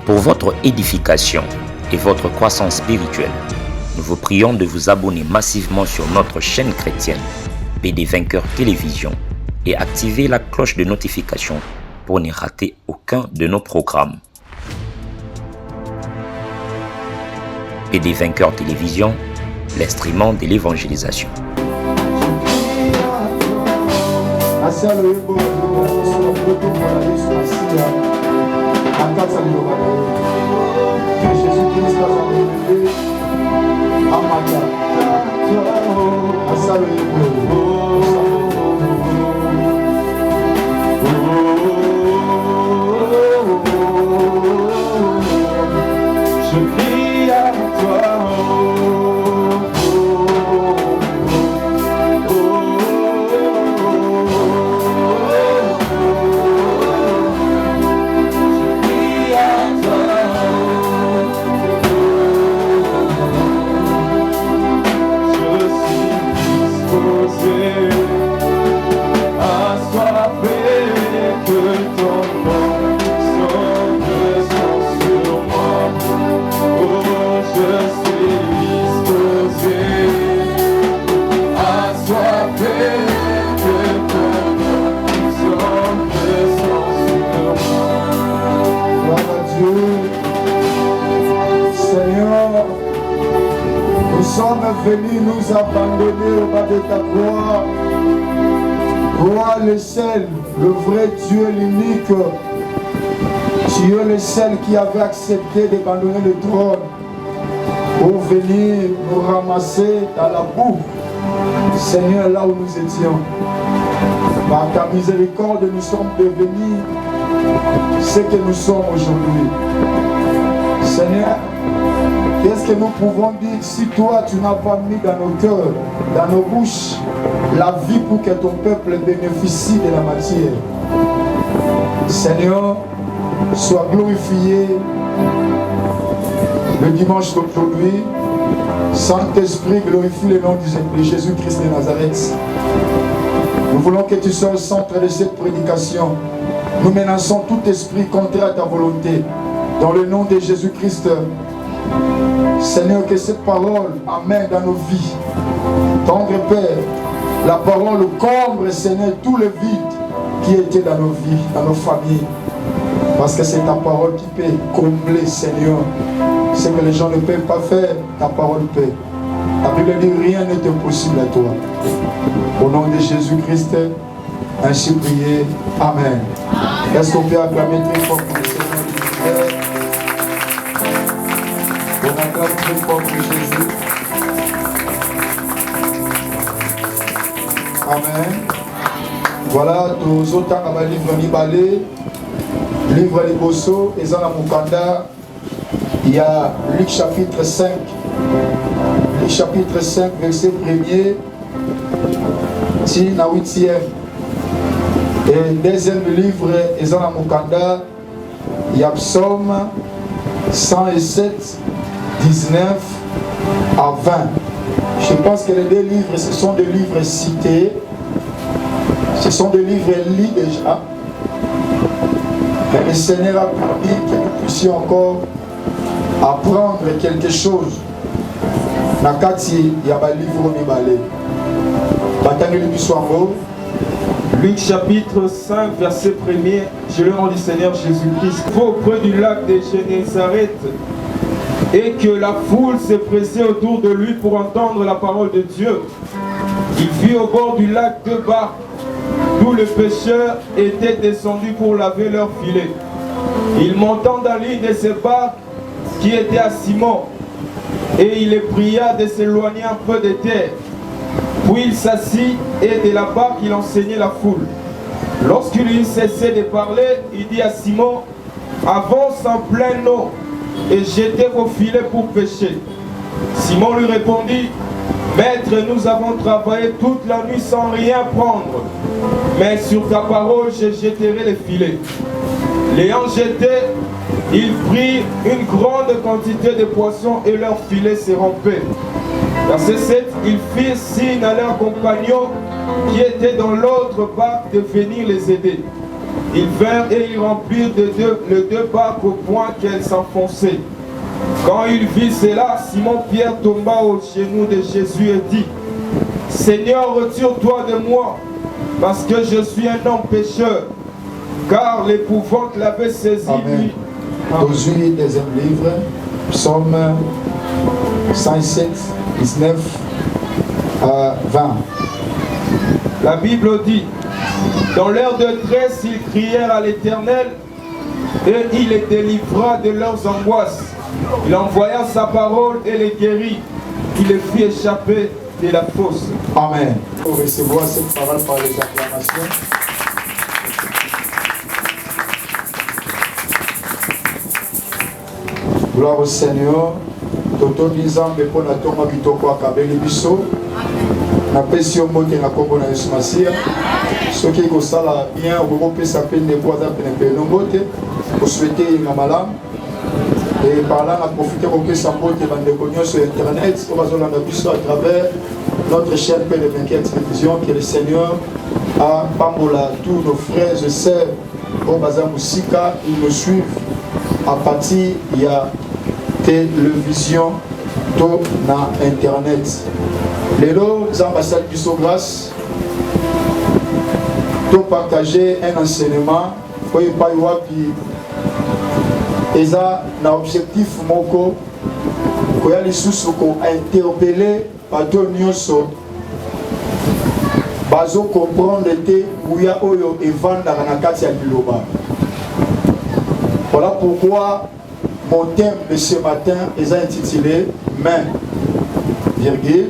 Pour votre édification et votre croissance spirituelle, nous vous prions de vous abonner massivement sur notre chaîne chrétienne PD Vainqueur Télévision et activer la cloche de notification pour ne rater aucun de nos programmes. PD Vainqueur Télévision, l'instrument de l'évangélisation. Venir nous abandonner au bas de ta croix. Roi le seul, le vrai Dieu, l'unique. Tu es le seul qui avait accepté d'abandonner le trône pour venir nous ramasser dans la boue. Seigneur, là où nous étions, par ta miséricorde, nous sommes devenus ce que nous sommes aujourd'hui. Seigneur, qu'est-ce que nous pouvons dire si toi tu n'as pas mis dans nos cœurs, dans nos bouches, la vie pour que ton peuple bénéficie de la matière? Seigneur, sois glorifié le dimanche d'aujourd'hui. Saint-Esprit, glorifie le nom de Jésus-Christ de Nazareth. Nous voulons que tu sois au centre de cette prédication. Nous menaçons tout esprit contraire à ta volonté. Dans le nom de Jésus-Christ, Seigneur, que cette parole amène dans nos vies. Tendre Père, la parole comble, Seigneur, tout le vide qui était dans nos vies, dans nos familles. Parce que c'est ta parole qui peut combler, Seigneur, ce que les gens ne peuvent pas faire, ta parole peut. La Bible dit rien n'est impossible à toi. Au nom de Jésus-Christ, ainsi prié. Amen. Est-ce qu'on peut acclamer très fort pour le Seigneur du Père? On acclame très fort pour Jésus. Amen. Voilà, tous autant à livre Nibalé, livre les Bosso, et dans la Mukanda, il y a Luc chapitre 5. Luc chapitre 5, verset 1er, na 8e. Et deuxième livre, et dans la Mukanda, il y a Psaume 107. 19 à 20. Je pense que les deux livres, ce sont des livres cités. Ce sont des livres lus déjà. Mais le Seigneur a permis que nous puissions encore apprendre quelque chose. Nakati yaba livre Nibalé. Luc chapitre 5, verset 1er. Je le nom du Seigneur Jésus-Christ. Auprès du lac de Génézareth, et que la foule s'est pressée autour de lui pour entendre la parole de Dieu. Il vit au bord du lac deux barques, d'où les pêcheurs étaient descendus pour laver leurs filets. Il monta dans l'une de ces barques qui était à Simon, et il les pria de s'éloigner un peu de terre. Puis il s'assit, et de la barque il enseignait la foule. Lorsqu'il eut cessé de parler, il dit à Simon, « Avance en pleine eau, et jetez vos filets pour pêcher. » Simon lui répondit, « Maître, nous avons travaillé toute la nuit sans rien prendre, mais sur ta parole je jetterai les filets. » L'ayant jeté, il prit une grande quantité de poissons et leurs filets se rompaient. Verset 7, ils firent signe à leurs compagnons qui étaient dans l'autre barque de venir les aider. Ils vinrent et ils remplirent les deux barques au point qu'elles s'enfonçaient. Quand il vit cela, Simon-Pierre tomba aux genoux de Jésus et dit, « Seigneur, retire-toi de moi, parce que je suis un homme pécheur. » Car l'épouvante l'avait saisi, lui. Aujourd'hui, deuxième livre, Psaume 107, 19 à 20. La Bible dit, dans leur détresse, ils crièrent à l'Éternel et il les délivra de leurs angoisses. Il envoya sa parole et les guérit. Il les fit échapper de la fosse. Amen. Pour recevoir cette parole par les acclamations. Gloire au Seigneur. Toto Nizambe pour la tombe bitoko akabeli biso. Na pesi omote na kombo na Yesu Masia. Soki ko sala bien au pesa pene kwa za pene nombote. Ko souhaiter na malam. Et par là, on a profité pour que ça monte sur Internet, on va biso à travers notre chaîne P24 Télévision, que le Seigneur a pambola tous nos frères et sœurs au Bazar Moussika, ils nous suivent à partir il y a télévision tout na Internet. Les ambassades du grâce, tout partager un enseignement, pour y pas eza na objectif moko koya lisusu ko interpeller bato nyonso bazo comprendre te uya oyo evandaka na kati ya liloba. Voilà pourquoi mon thème de ce matin est intitulé Main, virgule,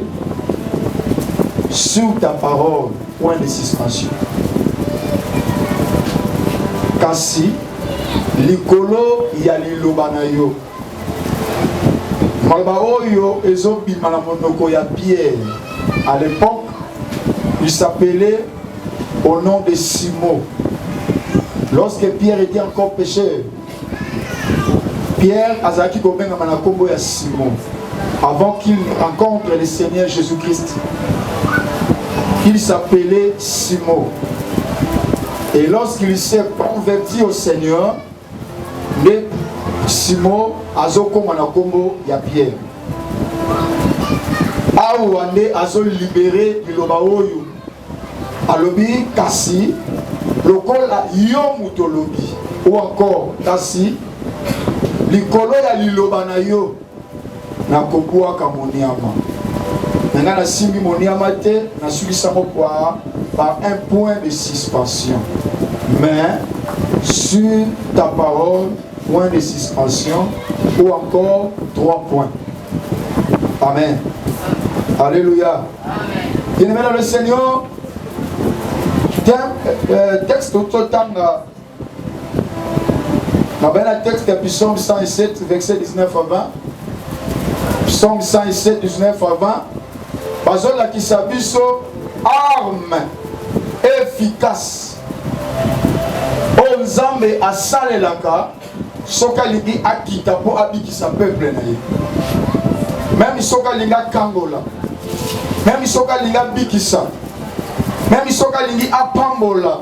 sur ta parole, point de suspension. Kasi likolo ya liloba na yo maloba oyo ezobima na monoko ya Pierre. À l'époque, il s'appelait au nom de Simon. Lorsque Pierre était encore pécheur, Pierre azaki kobenga na kombo ya Simon. Avant qu'il rencontre le Seigneur Jésus-Christ, il s'appelait Simon. Et lorsqu'il s'est converti au Seigneur, le Simon azoko manakombo ya Pierre. Awande azo libéré liloba oyo. Alobi kasi lokola yo mutolobi ou encore kasi likolo ya liloba na yo na kokua ka moniama. Nanga na simbi moniama te na subisa mo par un point de suspension. Mais sur ta parole, point de suspension, ou encore 3 points. Amen. Alléluia. Bien-aimé dans le Seigneur, texte au total, texte de Psaume 107, verset 19 à 20. Psaume 107, 19 à 20. Bazola qui s'abisso, arme efficace. Nzambe asalelaka soka lingi akita po abikisa peuple na ye. Même soka linga kangola, même soka linga bikisa, même soka lingi apambola,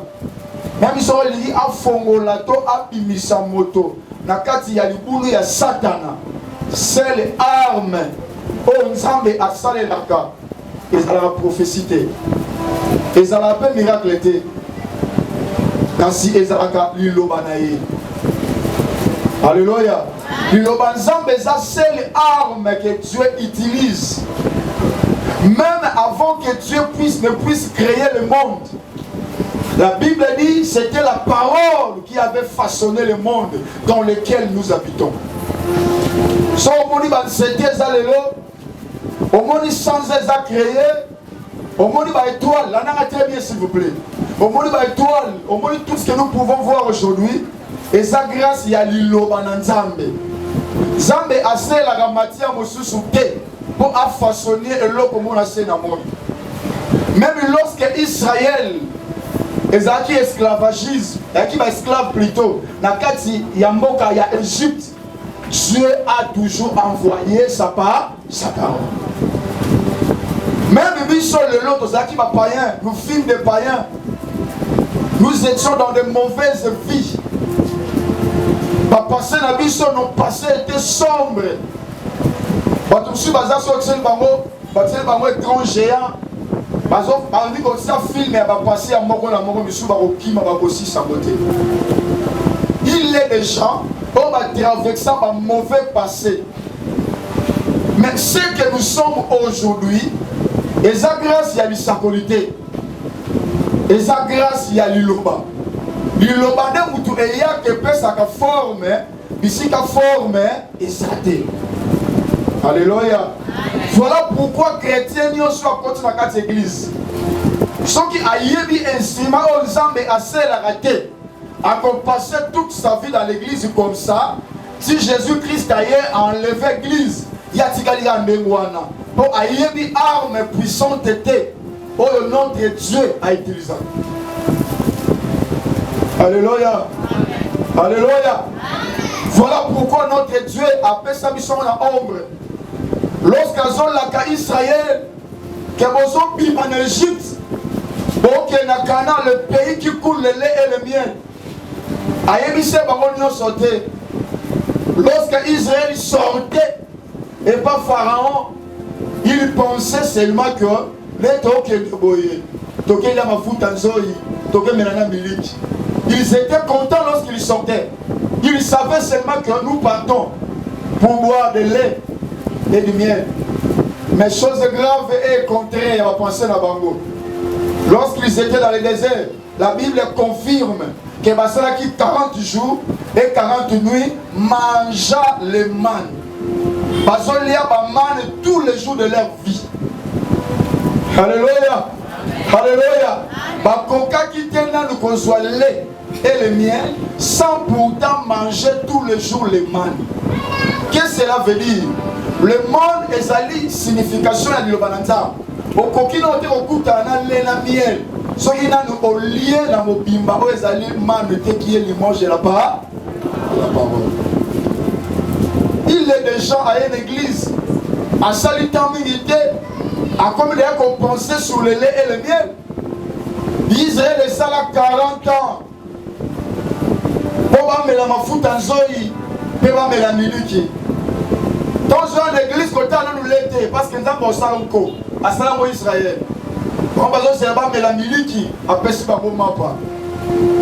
même soka lingi afongola to abimisa moto na kati ya libulu ya Satana. C'est l'arme o Nzambe asalelaka. Ezala prophétie, ezala pe miracle te. Kasi ezalaka liloba na ye. Alléluia. Liloba Nzambe eza seule arme que Dieu utilise. Même avant que Dieu ne puisse créer le monde. La Bible dit c'était la parole qui avait façonné le monde dans lequel nous habitons. So omoni ba c'était zalelo, omoni sans eza créé, omoni ba étoile, la nanga très bien s'il vous plaît. Au monde de l'étoile, au monde de tout ce que nous pouvons voir aujourd'hui, et sa grâce, il y a l'Iloba Nzambe. Nzambe a fait la grammaire pour façonner l'eau comme on a fait dans le monde. Même lorsque Israël est esclavagisme, qui va esclave plutôt, dans Yamboka, il y a Égypte, Dieu a toujours envoyé sa parole. Même sur le lot, qui va païen, nous films des païens. Nous étions dans de mauvaises vies. Nos passés étaient sombres. Nous grand géant. Il est des gens qui ont traversé un mauvais passé. Mais ce que nous sommes aujourd'hui, et ça grâce il y a l'issacolité, et ça grâce il y a l'iloba. L'iloba de mutu et ya que peut sa forme, ici ka forme et ça té. Alléluia. Voilà pourquoi chrétiens n'y sont à côté de la église. Ceux qui aillent un instrument aux hommes et assez la raté, a passé toute sa vie dans l'église comme ça. Si Jésus-Christ a enlevé l'église, il y a des gens pour aillé armes puissantes étaient pour le nom de Dieu a utilisé. Alléluia. Alléluia. Voilà pourquoi notre Dieu appelle sa mission en ombre. Lorsqu'ils ont la Israël, que vous ont en Égypte, pour que na Canaan, le pays qui coule le lait et le miel, lorsque Israël sortait et pas Pharaon, il pensait seulement que ils étaient contents lorsqu'ils sortaient. Ils savaient seulement que nous partons pour boire de lait et du miel. Mais chose grave et contraire à penser à Bango. Lorsqu'ils étaient dans le désert, la Bible confirme que Basalaki 40 jours et 40 nuits mangea le man. Basolia man tous les jours de leur vie. Alléluia. Alléluia. Bakoka qui tient nous conçoit le lait et le miel sans pourtant manger tous les jours le man. Qu'est-ce que cela veut dire? Le monde est la signification de l'Obananza. Au coquino de Okutana lena miel. Ce qui n'a nous lié dans mon bimba, où est man qui est l'image de la parole. Il est des gens à une église, à salutant milité, à comme il y a qu'on pensait sur le lait et le miel. Israël est ça là 40 ans. Pour me la mafout en zoi, pour me la miliki. Dans une église, quand on nous l'était, parce que nous avons ça encore, à Salam Israël. Quand on a besoin de la miliki, après c'est pas bon mapa.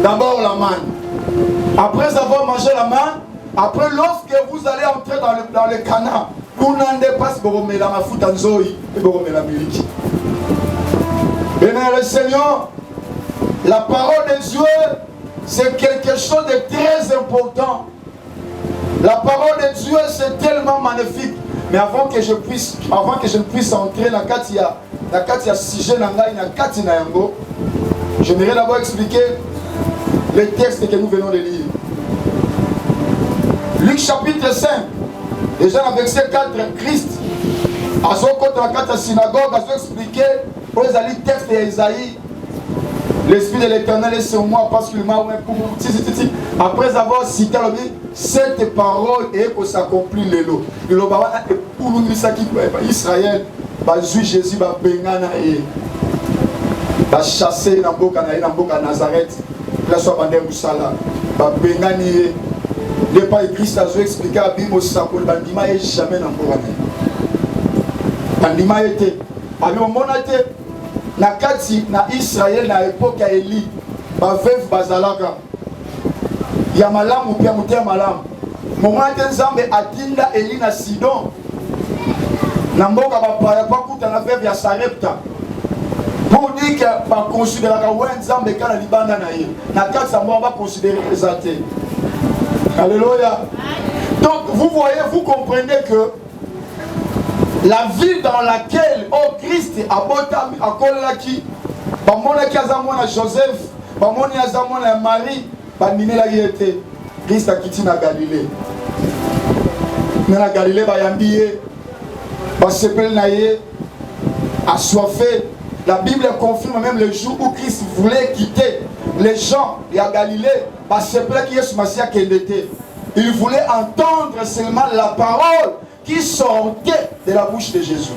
D'abord la manne. Après avoir mangé la manne, après lorsque vous allez entrer dans le Canaan, vous n'en pas pour me la mafout en zoi et pour me la miliki. Bien le Seigneur, la parole de Dieu, c'est quelque chose de très important. La parole de Dieu, c'est tellement magnifique. Mais avant que je ne puisse entrer dans la Katia Sije Nangai, na Katina Yango, j'aimerais d'abord expliquer le texte que nous venons de lire. Luc chapitre 5, déjà dans verset 4, Christ, à son côté dans la synagogue, a expliqué pour les alliés texte d'Esaïe. L'Esprit de l'Éternel est sur moi parce qu'il m'a ouvert pour après avoir cité cette parole et que s'accomplit le lot. Le lot est pour nous Israël, Jésus va bengana et va chasser dans boka Nazareth, la soit bandé Moussala, va bengani de pas Christ a expliqué à Bimo Sakol bandima et jamais dans boka. Bandima était à moment été na kati na Israël na époque ya Eli ba veuve bazalaka ya malamu pia mutia malamu moment nzambe atinda Eli na Sidon na mboka bapaya bakuta na veuve ya Sarepta pour dire que ba considérer que nzambe kana libanda na ye na kati sa mwa ba considérer présenté. Alléluia. Donc vous voyez, vous comprenez que la ville dans laquelle Christ a botam a kolaki, ba monaki azamona Joseph, ba moni azamona Marie, ba minela yete. Christ a quitté na Galilée. Na Galilée ba yambiye, ba sepel na ye, assoiffé. La Bible confirme même le jour où Christ voulait quitter les gens de Galilée, ba sepel qui est sur Massia qu'il était. Il voulait entendre seulement la parole qui sortait de la bouche de Jésus.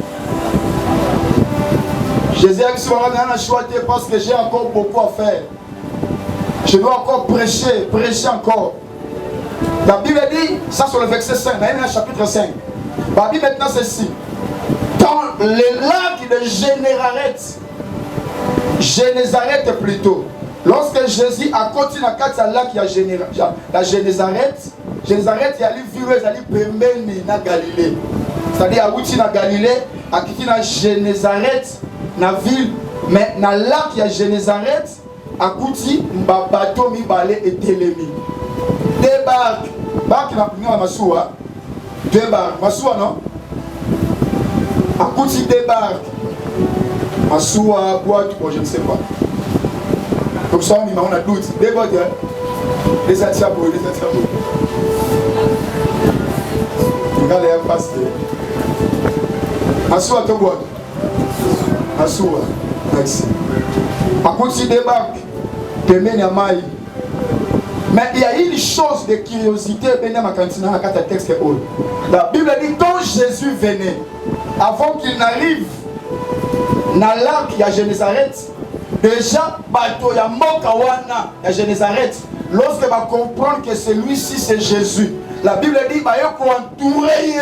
Jésus a dit parce que j'ai encore beaucoup à faire. Je dois encore prêcher encore. La Bible dit, ça sur le verset 5, dans le chapitre 5. La Bible maintenant c'est ici. Dans le lac de Génézareth plutôt. Lorsque Jésus a continué à quatre lacs, il y a Génézareth. Génézareth, il y a les villes, il y a les pembeni na Galilée. C'est-à-dire, à Outi na Galilée, à Kiki na Génézareth, na ville, mais dans le lac, il y a Génézareth, à Kouti, bateau mi balé et télémi. Deux barques. Barques na Massoua. Deux barques. Massoua, non? À Kouti, deux barques. Massoua, boîte, je ne sais pas. Comme ça, on a doute. Des boîtes, des atiabos, des atiabos. Regardez un pasteur. Massoua, ton boîte. Massoua. Merci. À Kouti, des barques. Mais il y a une chose de curiosité. La Bible dit quand Jésus venait, avant qu'il n'arrive dans le lac, il y a Génézareth. Déjà, il y a Mokawana, il y a Génézareth. Lorsque va comprendre que celui-ci c'est Jésus, la Bible dit qu'il va entourer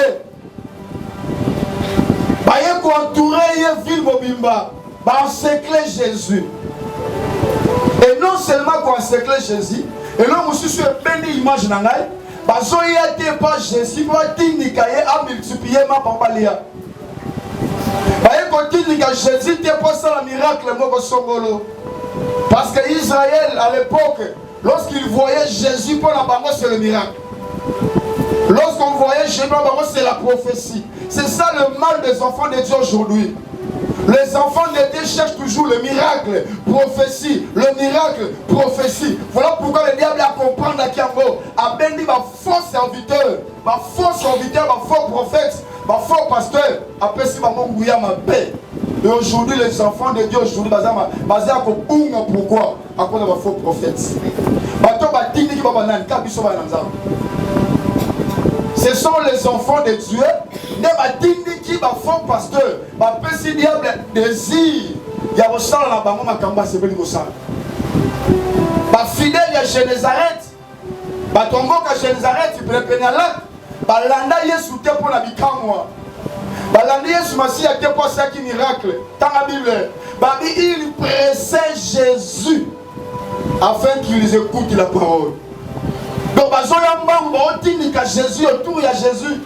ville Mobimba, va encercler Jésus. Et non seulement qu'on encercler Jésus, et là, je suis béni image nangai, parce qu'il y a des pas Jésus, pour t'indiquer à multiplier ma papalia. Jésus n'était pas ça le miracle, parce que Israël à l'époque, lorsqu'il voyait Jésus pour la banque, c'est le miracle. Lorsqu'on voyait Jésus pour la banque, c'est la prophétie. C'est ça le mal des enfants de Dieu aujourd'hui. Les enfants de Dieu cherchent toujours le miracle, prophétie, le miracle, prophétie. Voilà pourquoi le diable a compris à Kiambo, a béni ma faux serviteur, ma faux prophète, ma faux pasteur, après si maman Gouya ma paix. Et aujourd'hui, les enfants de Dieu, aujourd'hui, basé à Koboum, pourquoi? À cause de ma faux prophète. Ce sont les enfants de Dieu, qui va faux pasteur, si diable désir, il y a aussi la banque, ma camba, c'est bien ça. Fidèle, il y a Génézareth, Batongo, à Génézareth, il peut le pénaler, Balanda, il est sous terre pour la bikamwa. Balanda, il est sous ma scie, il y a pour ça qui miracle. Dans la Bible, il pressait Jésus afin qu'il écoute la parole. Donc, Jésus autour, il y a Jésus.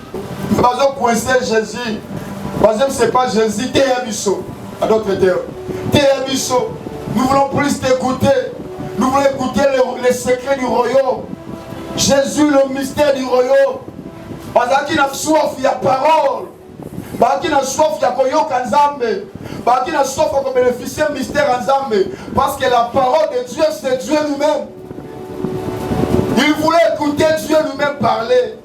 Jésus. C'est pas Jésus, Théabisso. À d'autres termes. Théabisso. Nous voulons plus t'écouter. Nous voulons écouter les secrets du royaume. Jésus, le mystère du royaume. Parce qu'il a soif, il y a parole. Parce qu'il a soif, il y a koyok en Zambé. Parce qu'il a soif, il y a bénéficier du mystère en Zambé. Parce que la parole de Dieu, c'est Dieu lui-même. Il voulait écouter Dieu lui-même parler.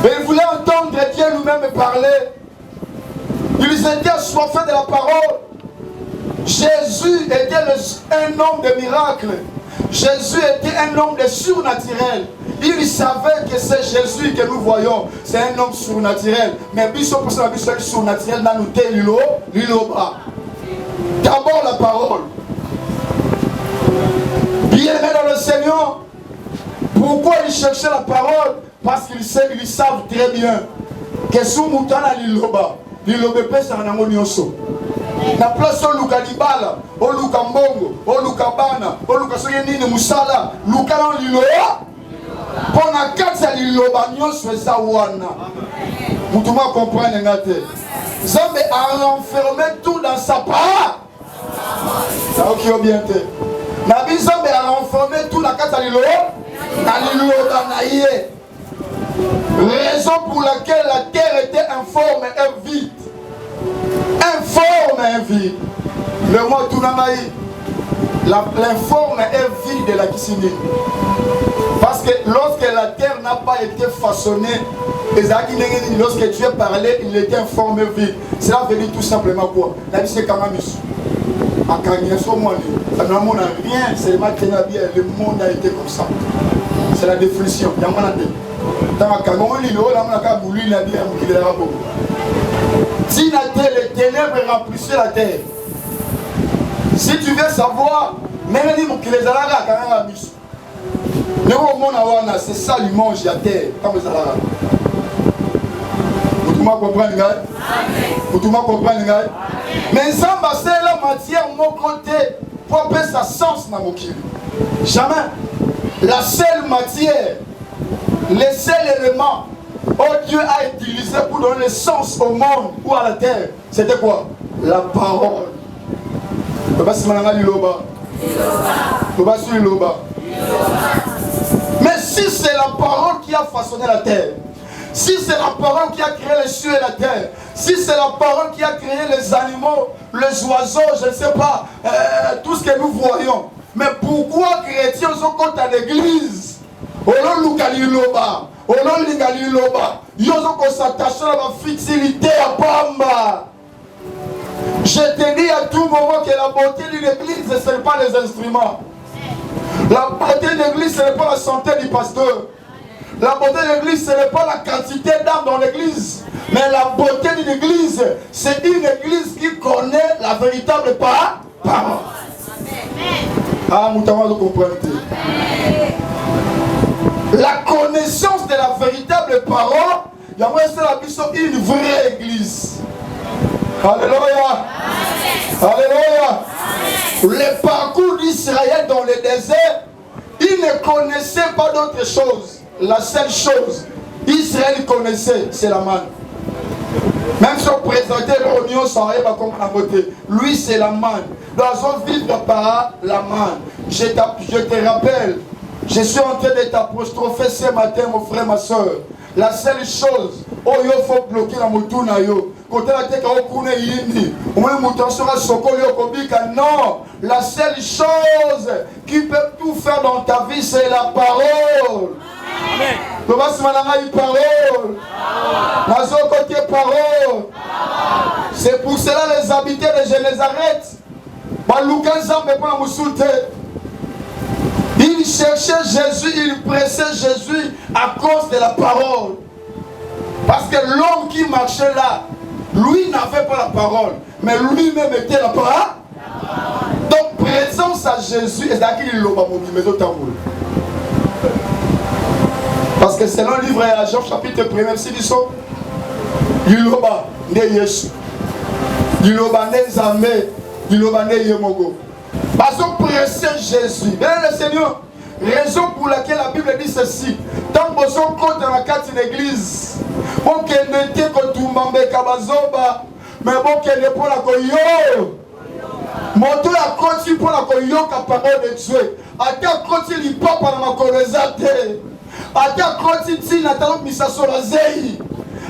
Et il voulait entendre Dieu lui-même parler. Ils étaient assoiffés de la parole. Jésus était un homme de miracles. Jésus était un homme de surnaturel. Il savait que c'est Jésus que nous voyons. C'est un homme surnaturel. Mais Bishop pour ça, Bishop surnaturel n'a noté l'ilo-bas. D'abord la parole. Bien-aimé dans le Seigneur. Pourquoi ils cherchaient la parole? Parce qu'ils savent très bien que sous Moutana l'ilo-bas, l'ilo-bas pèse en amonioso. Na place au Luka Libala, au Luka Mbongo, au Luka Bana, au Luka Soyenini Moussala, Luka dans l'Iloa, pour la carte à l'Iloa, nous faisons Wana. Moutouma comprend les gâtés. Zambé a renfermé tout dans sa part. Ça ok, bien été. Nabi Zambé a renfermé tout la carte à l'Iloa, dans l'Iloa Naïe. Raison pour laquelle la terre était informe et vide. Informe et vide. Le mot Tunamaï, l'informe et vide de la Kisini. Parce que lorsque la terre n'a pas été façonnée, lorsque Dieu parlait, il était informe et vide. Cela veut dire tout simplement quoi? La vie c'est Kamamis. À Kagneso Moni, ça n'a rien, c'est le matin bien, le monde a été comme ça. C'est la définition. Il y a un dans Kagoni, l'eau, la Maka Bouli, la bière, qui est là. Si la terre, les ténèbres remplissaient la terre. Si tu veux savoir Même si les Alara quand même mis. Mais au monde c'est ça lui mange à terre comme les Alara. Vous comprenez gars? Vous comprenez gars? Mais ça c'est la matière mon côté pour appeler sa sens dans mon kilo. Jamais. La seule matière, les seuls éléments que Dieu a utilisé pour donner le sens au monde ou à la terre, c'était quoi? La parole. Mais si c'est la parole qui a façonné la terre, si c'est la parole qui a créé les cieux et la terre, si c'est la parole qui a créé les animaux, les oiseaux, je ne sais pas, tout ce que nous voyons, mais pourquoi chrétiens sont contre l'église? On s'attache à la fixité à Pamba. Je te dis à tout moment que la beauté d'une église, ce n'est pas les instruments. La beauté d'une église, ce n'est pas la santé du pasteur. La beauté de l'église, ce n'est pas la quantité d'âmes dans l'église. Mais la beauté d'une église, c'est une église qui connaît la véritable parole. Ah, vous comprenez. La connaissance de la véritable parole, il y a une vraie église. Alléluia. Alléluia. Le parcours d'Israël dans le désert, il ne connaissait pas d'autre chose. La seule chose Israël connaissait, c'est la manne. Même si on présentait l'oignon sans rien, comme la beauté. Lui, c'est la manne. Dans son vivre par la manne. Je te rappelle, je suis en train de t'apostropher ce matin, mon frère, ma soeur. La seule chose, il faut bloquer la moutouna yo. Côté la tête, on connaît yindi. On met mouton sur un sokoli au kobika. Non, la seule chose qui peut tout faire dans ta vie, c'est la parole. Amen. C'est pour cela les habitants de Génézareth, ils cherchaient Jésus, ils pressaient Jésus à cause de la parole. Parce que l'homme qui marchait là, lui n'avait pas la parole, mais lui-même était la parole. Donc présence à Jésus, et parce que selon le livre à Jean chapitre 1er, si ils sont Yiloba ne Yesu, Yiloba ne Zame, Yiloba ne Yemogo. Parce que pressé Jésus. Bien le Seigneur, raison pour laquelle la Bible dit ceci. Tant que vous êtes dans la carte de l'église, bon qu'elle n'était que tout mambe kabazoba, mais bon qu'elle n'est pas la koyo. Moto ya koti pour la koyo ka parole de Dieu. Ata koti li papa na makolezate. Ata koti ti na talo misaso la zei.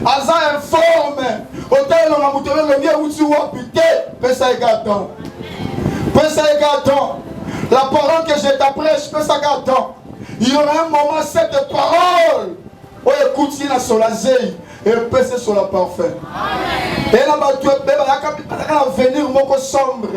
Aza informe. Ota lo mamutele lo bien uti wa pité, pesa égatant. Pesa égatant. La parole que je t'apprêche, pesa égatant. Il y aura un moment cette parole. Oh écoute na sur la zei et pesa sur la parfait. Et là bas tu es venir moko sombre.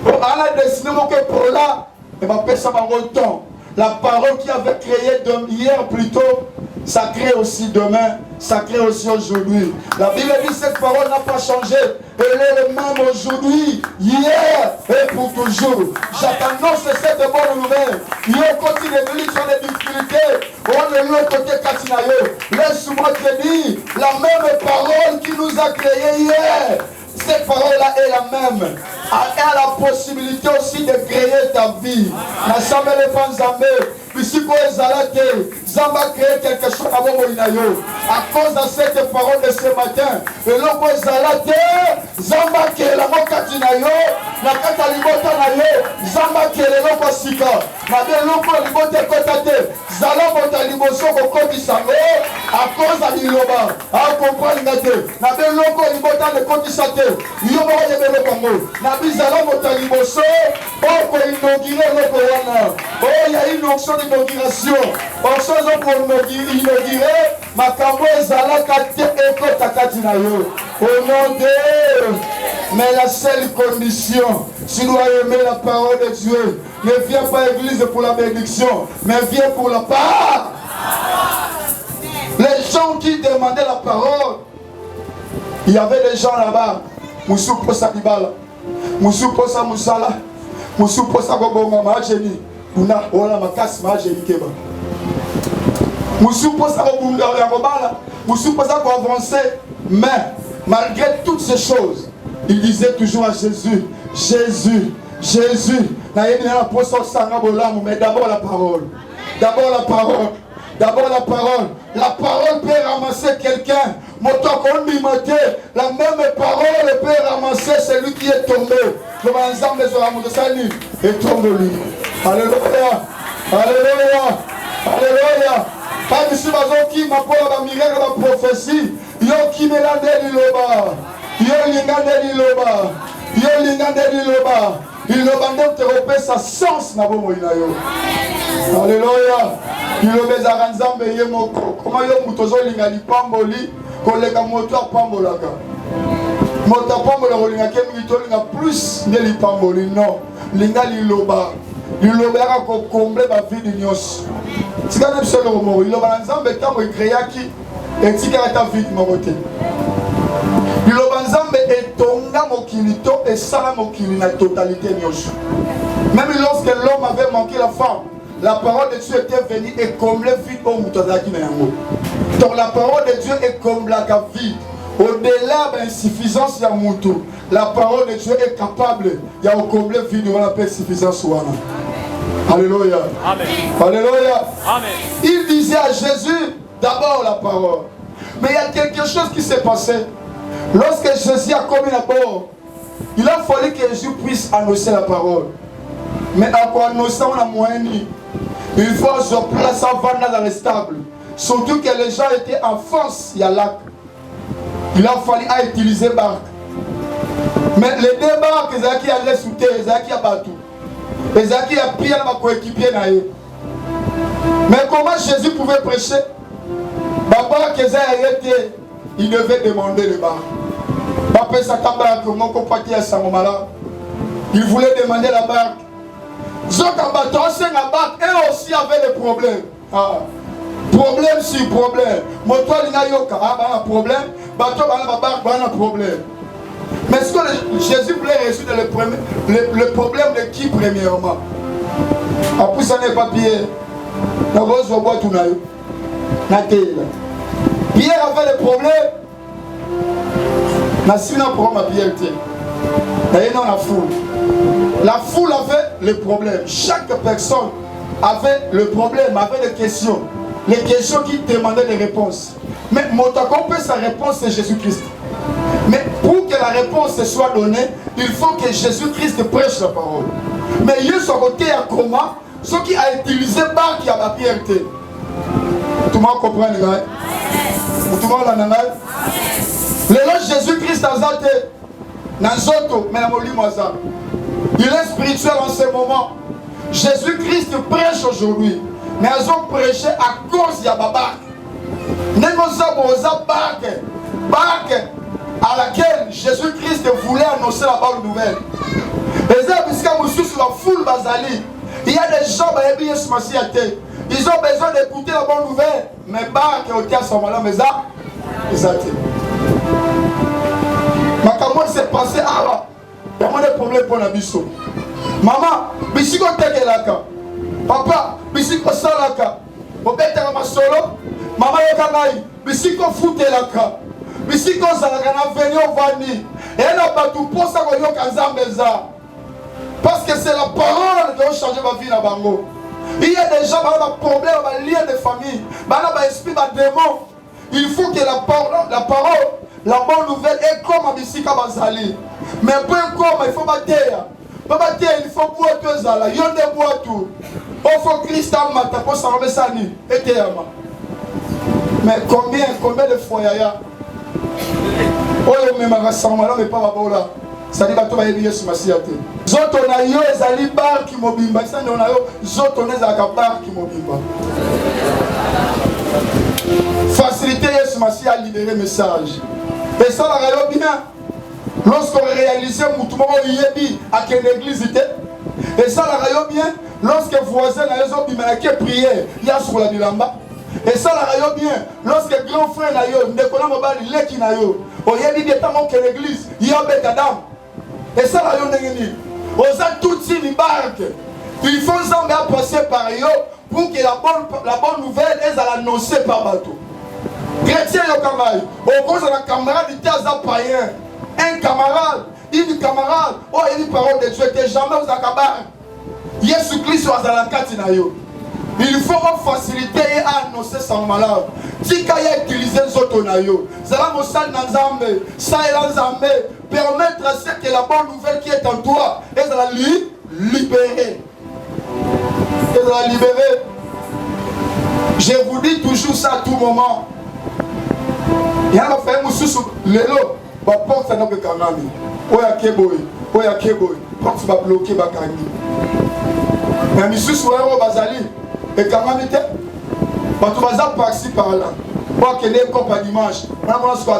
On a dessiné mon que pour là, et ma paix ça va autant. La parole qui avait créé hier plutôt, ça crée aussi demain, ça crée aussi aujourd'hui. La Bible dit que cette parole n'a pas changé. Elle est le même aujourd'hui, hier et pour toujours. J'annonce cette bonne nouvelle. Il y a un côté de l'église sur les difficultés. On est l'autre côté Katinayo. Laisse-moi te dire, la même parole qui nous a créé hier. Cette parole-là est la même. Elle a la possibilité aussi de créer ta vie. Nassambe le Panzambe, Pisiko Ezalate, Zamba crée quelque chose à Bomoinayo. À cause de cette parole de ce matin, et l'homme Ezalate, Zamba qui est la Mokatinayo, Nakata Libota Nayo, Zamba qui est le Loko Sika, Nabe Loko Libote Kotate, Zalabota Liboso Kokotisango, à cause de l'Iloba, à comprendre Nate, Nabe Loko Libota de Kotisate, Yomo Yebe Lokongo, Nabizala Motaliboso, pour inaugurer le Corona. Oh, il y a une option d'inauguration. Option pour inaugurer, Makambo Zala Kate Eko Takatinayo. Au nom de. Mais la seule condition, tu dois aimer la parole de Dieu. Ne viens pas à l'église pour la bénédiction, mais viens pour la part. Les gens qui demandaient la parole, il y avait des gens là-bas. Moussou Posa Kibala, Moussou Posa Moussala, Musuposa kobonga majeni. Una wala makasi majeni keba. Musuposa kobunga ya kobala. Musuposa ko avancer. Mais malgré toutes ces choses, il disait toujours à Jésus, Jésus, Jésus. Mais d'abord la parole. D'abord la parole. D'abord la parole. La parole peut ramasser quelqu'un. La même parole peut ramasser celui qui est tombé. Le ensemble des hommes de salut est tombé lui. Alléluia. Alléluia. Alléluia. Pas ici, qui m'a pour la miracle de la prophétie. Yo qui me l'a dit loba. Yo lingande di loba. Yo lingande di loba. Il le bandit te repère sa sens na bomo inayo. Alléluia. Il le beza ranzambe yemoko. Comment yo mutozo lingali pamboli kolega moto pambolaka. Moto pambola kolinga kemi to linga plus ngeli pamboli non. Lingali loba. Il loba ko combler ba vie de nyos. Tika na biselo mo il loba nzambe kamo ikreaki etika ta vie mo côté. Il lobanzambe etonga mokilito et sala mokili na totalité nyosho. Même lorsque l'homme avait manqué la femme, la parole de Dieu était venue et comblait vite au mutazaki na yango. Donc la parole de Dieu est comme la vie. Au-delà de l'insuffisance ya mutu, la parole de Dieu est capable ya combler vite devant la insuffisance wana. Alléluia. Amen. Alléluia. Amen. Il disait à Jésus d'abord la parole. Mais il y a quelque chose qui s'est passé. Lorsque Jésus a commis la mort, il a fallu que Jésus puisse annoncer la parole. Mais en annonçant la moyenne, il faut se placer avant dans le stable. Surtout que les gens étaient en face, il y a lac. Il a fallu utiliser barque. Mais les deux barques, ils ont qui allaient sous terre, ils ont qui a battu. Ils ont qui a pris à ma coéquipier. Mais comment Jésus pouvait prêcher? D'abord qu'ils aient été, il devait demander le bar. Papa Sakamba, mon compatriote à Sangomala, il voulait demander la barque. Zokambato, c'est la barque, et aussi avait des problèmes. Ah. Problème sur problème. Moto l'inayoka, ah, problème. Bateau, la barque, un problème. Mais est-ce que Jésus voulait résoudre le problème de qui premièrement? Après ça n'est pas Pierre. La rose au bois tout naïf. Pierre avait des problèmes. Nassina pour ma Pierre. Et non la foule. La foule avait les problèmes. Chaque personne avait le problème, avait des questions. Les questions qui demandaient des réponses. Mais Motakon peut sa réponse, c'est Jésus-Christ. Mais pour que la réponse soit donnée, il faut que Jésus-Christ prêche la parole. Mais il y a son côté à comment, ce qui a utilisé par qui a la Pierre. Tout le monde comprend les gars. Tout le monde l'a dit. Le Jésus-Christ a zate. Nanzoto, mais la molimoisa. Il est spirituel en ce moment. Jésus-Christ prêche aujourd'hui. Mais ils ont prêché à cause de la barque. Barque à laquelle Jésus-Christ voulait annoncer la bonne nouvelle. La foule basali. Il y a des gens qui ils ont besoin d'écouter la bonne nouvelle. Mais barque au théâtre sont malades, mais ça, ils ont été. Ma camarade s'est passé à il y a des problèmes pour la biso. Maman, bisiko teke laka. Papa, bisiko salaka. Obete ma solo. Maman yokanai, bisiko fute laka. Bisiko salaka na venir au vani. Et là batu pour ça qu'on yoka zambeza. Parce que c'est la parole qui va changer ma vie dans bango. Il y a des gens qui ont des problèmes, des liens de famille, des esprits, des démons. Il faut que la parole, la bonne nouvelle est comme à Bissika Bazali. Mais peu comme il faut battre. Il faut boire tout ça. Il y a des bois tout. Il faut Christ à matin pour s'en remettre ça. Mais combien de fois il y a? Oh, même un rassemblement, mais pas là. Ça dit que tu vas élever sur ma siate. Zoto na yo ezali bar qui mobimba. Ça on a yo zoto na ezaka bar qui mobimba. Faciliter sur ma siate à libérer message. Et ça la rayo bien. Lorsqu'on réalise mutumo yebi à quelle église était. Et ça la rayo bien. Lorsque voisin na yo bimana qui prière, il y a sur la bilamba. Et ça la rayo bien. Lorsque grand frère na yo ndekona mobali leki na yo. Oyebi de tamo que l'église, il y a bête Adam. Et ça la yo ndengeni. Osa tout une barque. Il faut s'en passer par eux pour que la bonne nouvelle est annoncée par bateau. Chrétien yo kamaï. Au cause de la camarade était à païen. Un camarade, une camarade, oh il dit parole de Dieu que jamais vous accabar. Jésus Christ was à la katinayo. Il faut faciliter et annoncer son malheur. Si quand il a utilisé Zotonayo, Zala Mossad Nanzambe, Saïla Nzambe, permettre à ce que la bonne nouvelle qui est en toi, elle va libérer. Elle va libérer. Je vous dis toujours ça à tout moment. Il y a un fait Moussou, l'élo, va porter un homme kanami. Oya Keboy, Oya Keboy, porte va bloquer Bakani. Mais Moussou, Ouero Bazali. Et quand même, tu vas par-ci par-là. Moi, je suis comme pas dimanche. Je suis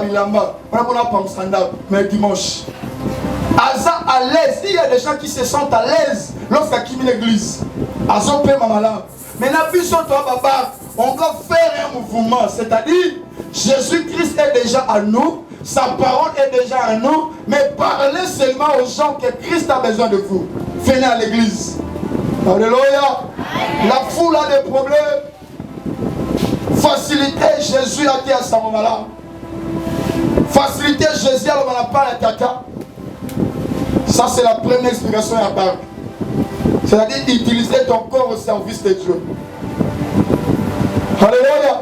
mais dimanche. À l'aise, il y a des gens qui se sentent à l'aise lorsqu'ils quittent l'église. Mais la vie sur toi, on doit faire un mouvement. C'est-à-dire, Jésus-Christ est déjà à nous. Sa parole est déjà à nous. Mais parlez seulement aux gens que Christ a besoin de vous. Venez à l'église. Alléluia. La foule a des problèmes. Faciliter Jésus a été à ce moment-là. Faciliter Jésus à la part de Tata. Ça c'est la première explication à la barque. C'est-à-dire utiliser ton corps au service de Dieu. Alléluia.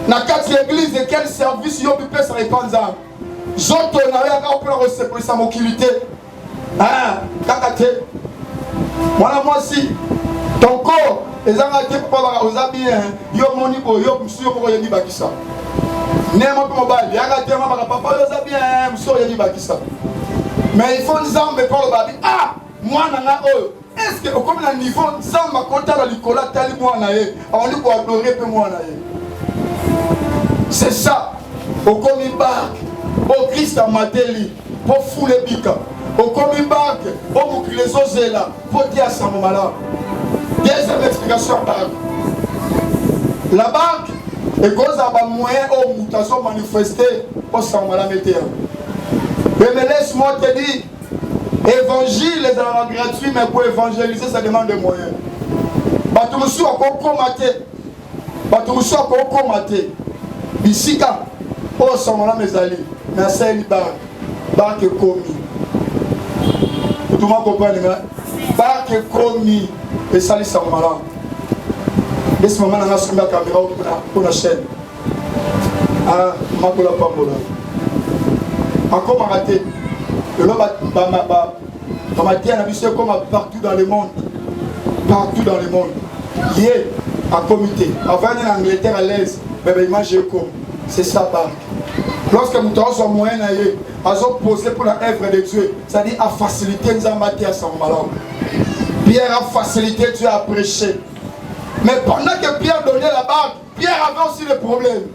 Dans quatre églises, quel service vous pouvez se répandre? J'entends pour sa mobilité. Ah, kakate. Voilà moi aussi. Ton corps, les gens qui ont aux habits, ils ont mon niveau, ils ont pour y aller bakisa. Néma pour mobile, il y a gâté ma papa, ils ont habits, ils sont y aller bakisa. Mais il faut des hommes pour le babi. Ah, moi nana eux. Est-ce que comme le niveau, ça m'a compté dans Nicolas tali moi naé, on dit pour adorer peu moi naé. C'est ça. Au comme une barque, au Christ à Mateli, pour fouler bika. Au comme une barque, au boucler les osés là, pour dire à ce moment-là. Deuxième explication à barque. La barque est cause à moyen aux mutations manifestées pour ce moment-là. Mais laisse-moi te dire, évangile est gratuit, mais pour évangéliser, ça demande des moyens. Batoumoussou a commaté. Batoumoussou a commaté. Ici, quand oh, ce moment-là, mes amis, mais c'est une barque. Barque est commis. Tout le monde comprend, barque est commis. Et ça, c'est ce moment-là. Et ce moment-là, on a sur la caméra pour la chaîne. Ah, je ne sais pas. Encore raté. Le l'homme a comme partout dans le monde. Partout dans le monde. Hier, à comité. Avant en Angleterre à l'aise, mais l'image est comme. C'est ça, barque. Lorsque nous avons un moyen, nous avons posé pour la œuvre de Dieu. C'est-à-dire à faciliter nous amater à ce moment-là. Pierre a facilité Dieu à prêcher. Mais pendant que Pierre donnait la barque, Pierre avait aussi des problèmes.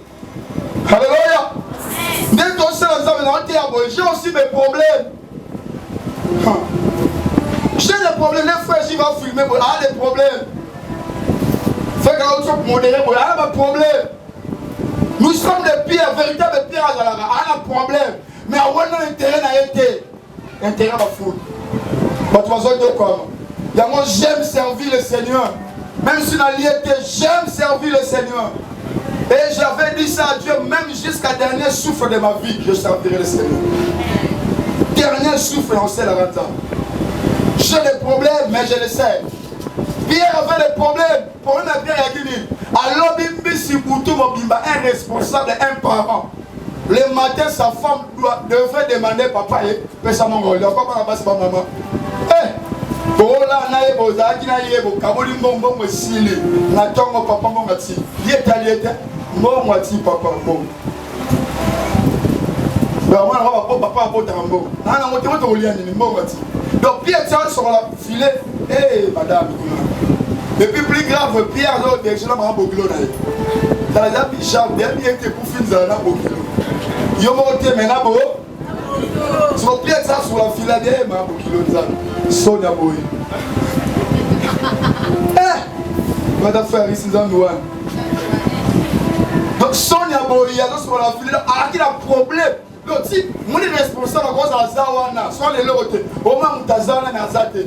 Alléluia. Dès qu'on s'est j'ai aussi des problèmes. J'ai des problèmes. Les frères, j'y vais filmer. Ah, des problèmes. Fait que l'autre modéré, ah, des problèmes. Nous sommes des pierres, véritables pierres à la ah, des problèmes. Mais on a l'intérêt n'a été. Intérêt à la foule. J'aime servir le Seigneur. Même si la liété, j'aime servir le Seigneur. Et j'avais dit ça à Dieu, même jusqu'à dernier souffle de ma vie, je servirai le Seigneur. Dernier souffle, on sait la renta. J'ai des problèmes, mais je le sais. Pierre avait des problèmes. Pour une Pierre a dit, alors Bimbi Siboutou Mobimba, un responsable, un parent. Le matin, sa femme devrait demander papa, et ça m'a enrôlé. Pourquoi pas pas maman? Oh là, naïe, aux Adinaïe, aux Kabolimbo, aux Sili, la tongue au papa Mongati. Il est allé, Mongati, papa, bon. Donc, Pierre tient sur la filet. Eh, madame. Et puis, plus grave, Pierre, je suis là, je suis là. Dans la Bichard, bien été pour finir dans la Bokilo. Il y a un maintenant, sur Pierre, ça sur la filet, je suis là, Sonia Boy. Eh, madame frère, ici, dans nous. Donc, Sonia Boy, il y a sur la filet, il a un problème. si mon responsable à cause de la Zawana, soit les lots, au moins Mutazana Nazate.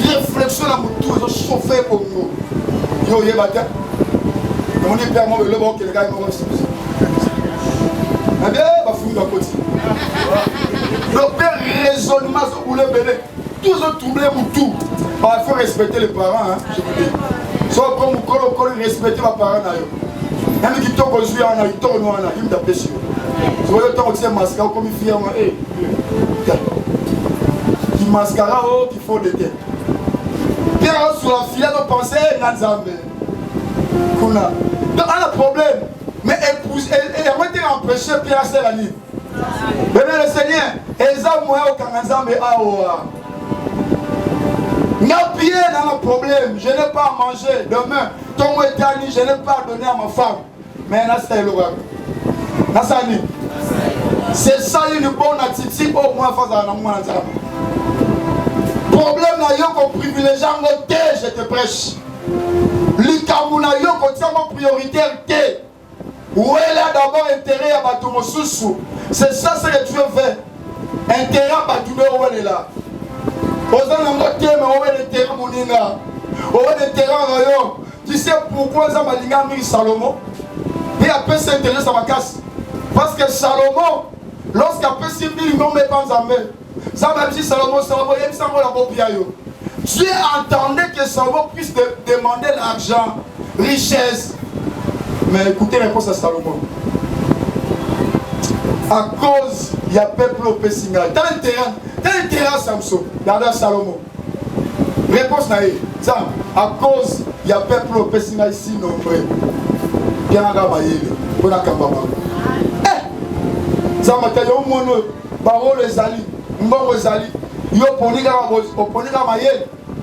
Réflexion à mon tour, je chauffais pour nous. Yo, yébata. On est père, moi, le bon, que le gars est mort. Eh bien, ma fouille d'un côté. Le père raisonnement sur le bébé. Tous ont troublé mon tout. Il faut respecter les parents, hein, je vous dis. Soit comme on respecter mes parents. Même qui t'ont conduit en a, ils t'ont noir, ils me tapent sur. Je vois le temps où tu es mascara comme il fait en qui mascara, oh, qui faut des têtes. Pierre sur la fille, on pensait, Nanzambe. Kuna. Donc, on a un problème. Mais elle a été empêchée, Pierre, c'est la nuit. Mais le Seigneur, ils ont moins au Kanganzambe, Aoua. Il y a pied dans le problème. Je n'ai pas à manger. Demain, ton étani, je n'ai pas à donner à ma femme. Mais là, c'est l'oracle. C'est ça une bonne attitude au moins face à l'amour. Problème na yo qu'on privilégie en côté, je te prêche. Likamuna yo qu'on tient mon prioritaire té. Où est là d'abord intérêt à Batumo Soussou. C'est ça ce que Dieu fait. Intérêt à Batumo où elle est là. Osant en côté, mais où est l'intérêt Mouninga. Où est l'intérêt Rayon. Tu sais pourquoi ça m'a dit à Salomon. Et après s'intéresser ça ma casse. Parce que Salomon, lorsqu'après s'il dit il n'en met pas en main. Ça même si Salomon, il me semble la copie. Dieu entendait que Salomon puisse demander l'argent, richesse. Mais écoutez la réponse à Salomon. À cause, il y a peuple au Pessinga. T'as intérêt à Samson, regardez à Salomon. Réponse naïve. À cause, il y a peuple au Pessinga ici nombreux. Bien à Gabaïle, pour la Kambaba. Ça m'a dit, au moins, Baro les alliés.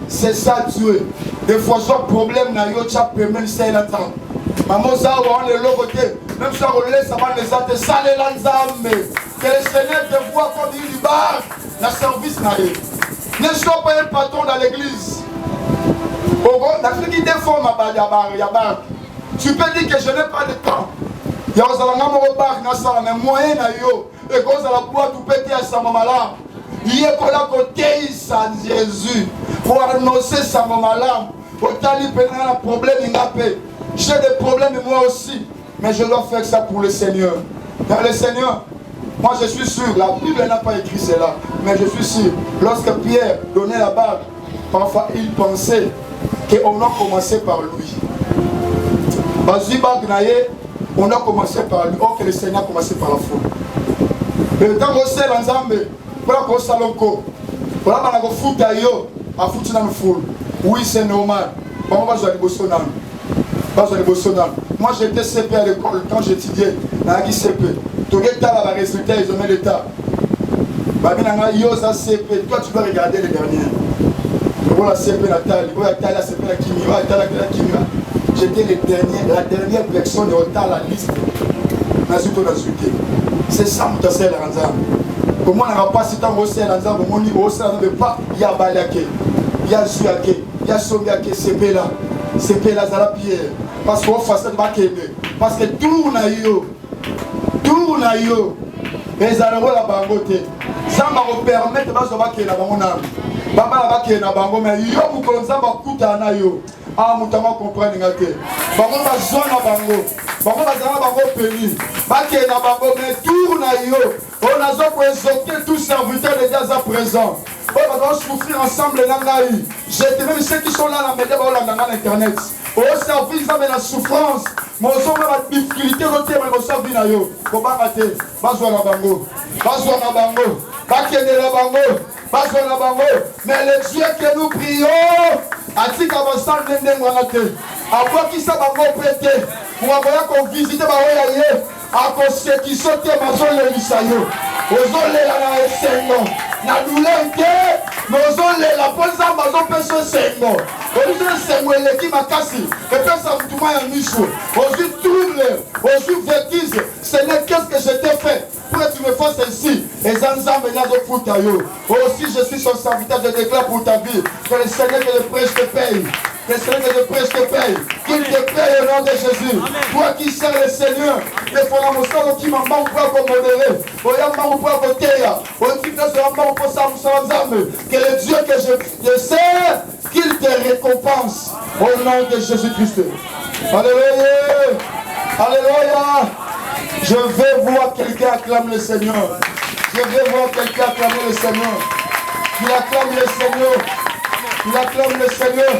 C'est ça Dieu. Des fois, ce problème n'a yo tcha permis c'est la temps. Maman ça on est l'autre côté. Même si on laisse avant les autres, ça les lanzame. Que le Seigneur te voit comme il bar, la service n'a eu. Ne sois pas un patron dans l'église. La fille qui défend ma barre, tu peux dire que je n'ai pas de temps. Il y a un bar, mais moyen n'a eu. Et quand ça la boîte, tu peux dire à sa maman là. Il y a un côté sans Jésus pour annoncer sa maman là. Autant il peut avoir un problème, il a paix. J'ai des problèmes moi aussi, mais je dois faire ça pour le Seigneur. Car le Seigneur, moi je suis sûr, la Bible n'a pas écrit cela, mais je suis sûr, lorsque Pierre donnait la barre, parfois il pensait qu'on a commencé par lui. On a commencé par lui, or que le Seigneur a commencé par la foi. Le temps où c'est l'ensemble, voilà qu'on s'alonco, voilà qu'on a fout d'ailleurs, à foutre dans le foule. Oui, c'est normal. On va jouer à Bossonam. Moi j'étais CP à l'école quand j'étudiais dans la CP. Tout le temps là, les résultats, ils ont mis l'état. CP, toi tu dois regarder les derniers. Voilà CP Natal, voilà la CP la Kimira, la Kimira. J'étais la dernière personne de retard à la liste. C'est ça mon tassel à l'ensemble. Comment on n'a pas si tant aussi à l'ensemble, on dit aussi à l'ensemble, pas il y a Balake, il y a Zouake, il y a Somiake, CP là à la pierre. Parce qu'on fasse pas qu'aimer. Parce que tout n'a eu, les allons la bangote. Ça m'a permis de faire la bango. Baba la bakena bango, mais yo mukolonza bakuta na yo. Ah, mutama comprendre ngate. Bango ba zona bango. Bango ba zana bango peni. Bakena bango, mais tout na yo. On a zo pour exaucer tout serviteur de Dieu à présent. On va souffrir ensemble là. J'étais même ceux qui sont là dans les médias, dans l'internet. Au service de la souffrance, mais aussi de la difficulté de terme de sa vie. Il faut pas rater. Mais le Dieu que nous prions, a dit qu'à l'instant de l'année, après qui ça va prêter, pour avoir qu'on visite, à cause qui saute ma zone de l'Issaïo. Aux zones là, la douleur mais aux zones la posa ma zone peut se sengo. Aux zones c'est l'équipe m'a cassé. Et personne tout le monde a mis chaud. Aux yeux trouble, aux yeux vertige. Seigneur, qu'est-ce que je t'ai fait pour que tu me fasses ainsi? Et Zanza me l'a de pour ta yo. Aussi je suis son serviteur, je déclare pour ta vie que le Seigneur que le prêche te paye. Que le Seigneur que le prêche te paye. Qu'il te paye nom de Jésus. Toi qui sers le Seigneur, les fondamentaux qui m'ont pas modéré. Que le Dieu que je sers, qu'il te récompense. Au nom de Jésus-Christ. Alléluia. Alléluia. Je vais voir quelqu'un acclamer le Seigneur. Je vais voir quelqu'un acclamer le Seigneur. Il acclame le Seigneur. Il acclame le Seigneur.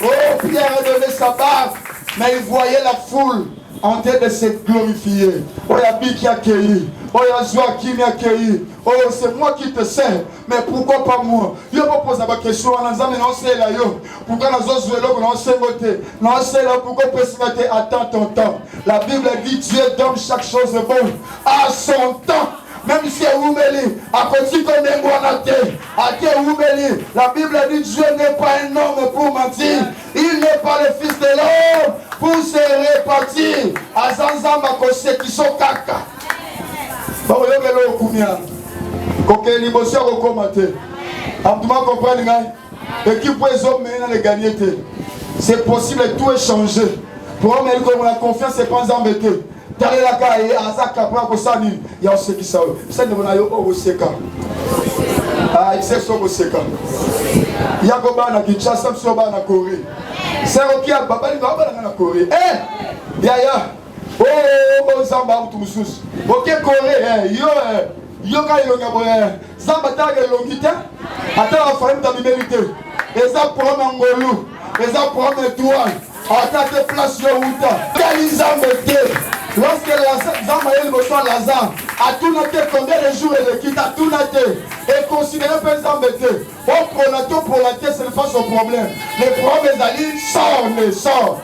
Oh, Pierre a donné sa barque, mais il voyait la foule en train de se glorifier. Oh, il y a Bi qui a accueilli. Oh, il y a Joa qui m'a accueilli. Oh, c'est moi qui te sers. Mais pourquoi pas moi? Je me pose la question. Pourquoi attends ton temps? La Bible dit Dieu donne chaque chose de bon à son temps. Même si Oumeli, à côté comme la Bible dit Dieu n'est pas un homme pour mentir. Il n'est pas le fils de l'homme pour se répartir. À Zanzamba, qui sont caca. C'est possible, tout est changé. Pour que la confiance n'est pas embêtée. D'aller la caille, à Zaka, pour Sani, il y a aussi qui savent. Ça ne va pas au Seka. Ah, il sait sur le Seka. Il y a Gobana qui chasse sur Bana Corée. C'est OK à Baba, il va pas dans la Corée. Eh, Yaya. Oh, bon Zamba, tout sous. OK, Corée, yo, quand il y a Zamba, t'as de l'ongité. Attends, la famille t'a mérité. Et ça prend un golou. Et ça prend un toile. Attends, tes places, yo, Outa. Quel Zamba était. Lorsque Zamaël reçoit Lazare, à tout noter combien de jours il est quitte, à tout noter et considérer que Zambété. Pour la tête, c'est le face au problème. Les problèmes allient, sort.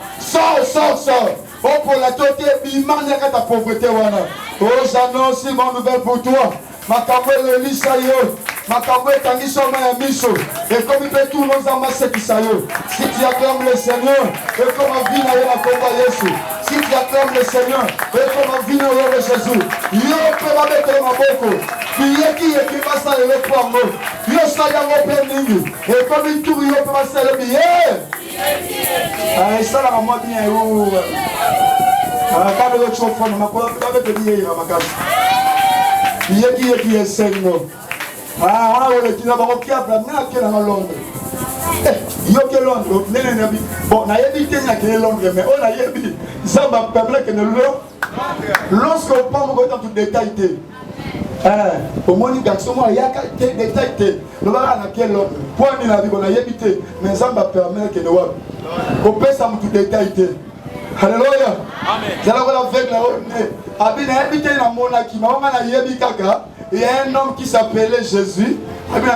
Oh, pour la tête, il manque ta pauvreté. Oh, j'annonce une bonne nouvelle pour toi. Makabwe le lisayo, Makabwe tangiso ma miso. Et comme il peut tout nous amasser qui sayo. Si tu acclames le Seigneur, et comme on vit dans la combat Jésus. Si tu acclames le Seigneur, et comme on vit dans le Jésus. Yo peut pas mettre ma boko. Qui va ça le prendre. Yo ça y a mon planning. Et comme il tourne, yo peut passer le billet. Ah, ça là moi bien où. Ah, quand le chauffeur m'a pas avec le billet à ma case. Il y a Seigneur. Ah, on a le qui n'a pas qui a qui dans Londres. Yo que Londres, bon, on a évité que Londres, mais on a évité. Ça va permettre que nous lorsqu'on prend dans tout détail. Au moins, il y a des détails. Nous allons à quel Londres. Pour nous, on a évité, mais ça va permettre que nous on peut ça tout détail. Alléluia. Amen. Il y a un homme qui s'appelait Jésus. Il y a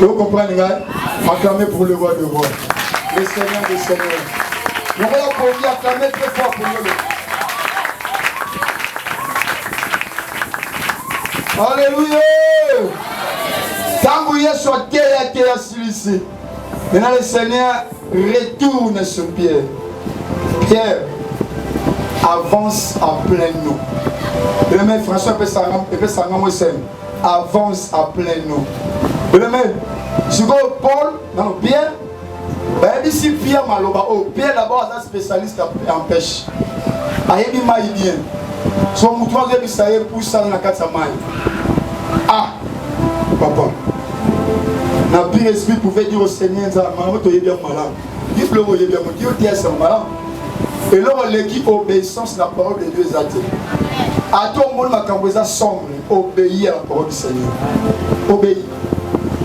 vous comprenez, acclamez pour le roi de roi, le Seigneur des Seigneurs. Nous allons acclamer très fort pour nous. Alléluia. Quand vous êtes sur terre, ici. Maintenant le Seigneur retourne sur Pierre. Pierre avance à plein nom. Le maître François peut s'en avance à plein nom. Le maître, je go Paul, non, Pierre. Ici Pierre Maloba. Oh, Pierre d'abord est un spécialiste en pêche. Aïe maï bien. Son mouton de Bissaïe pour ça dans la carte maï. Ah, papa. Le pire esprit pouvait dire au Seigneur, maman, tu es bien malade. Il faut le bien Dieu, tu es malade. Et là, l'équipe obéissance, la parole de Dieu est athée. À tout le monde, ma sombre, obéir à la parole du Seigneur. Obéir.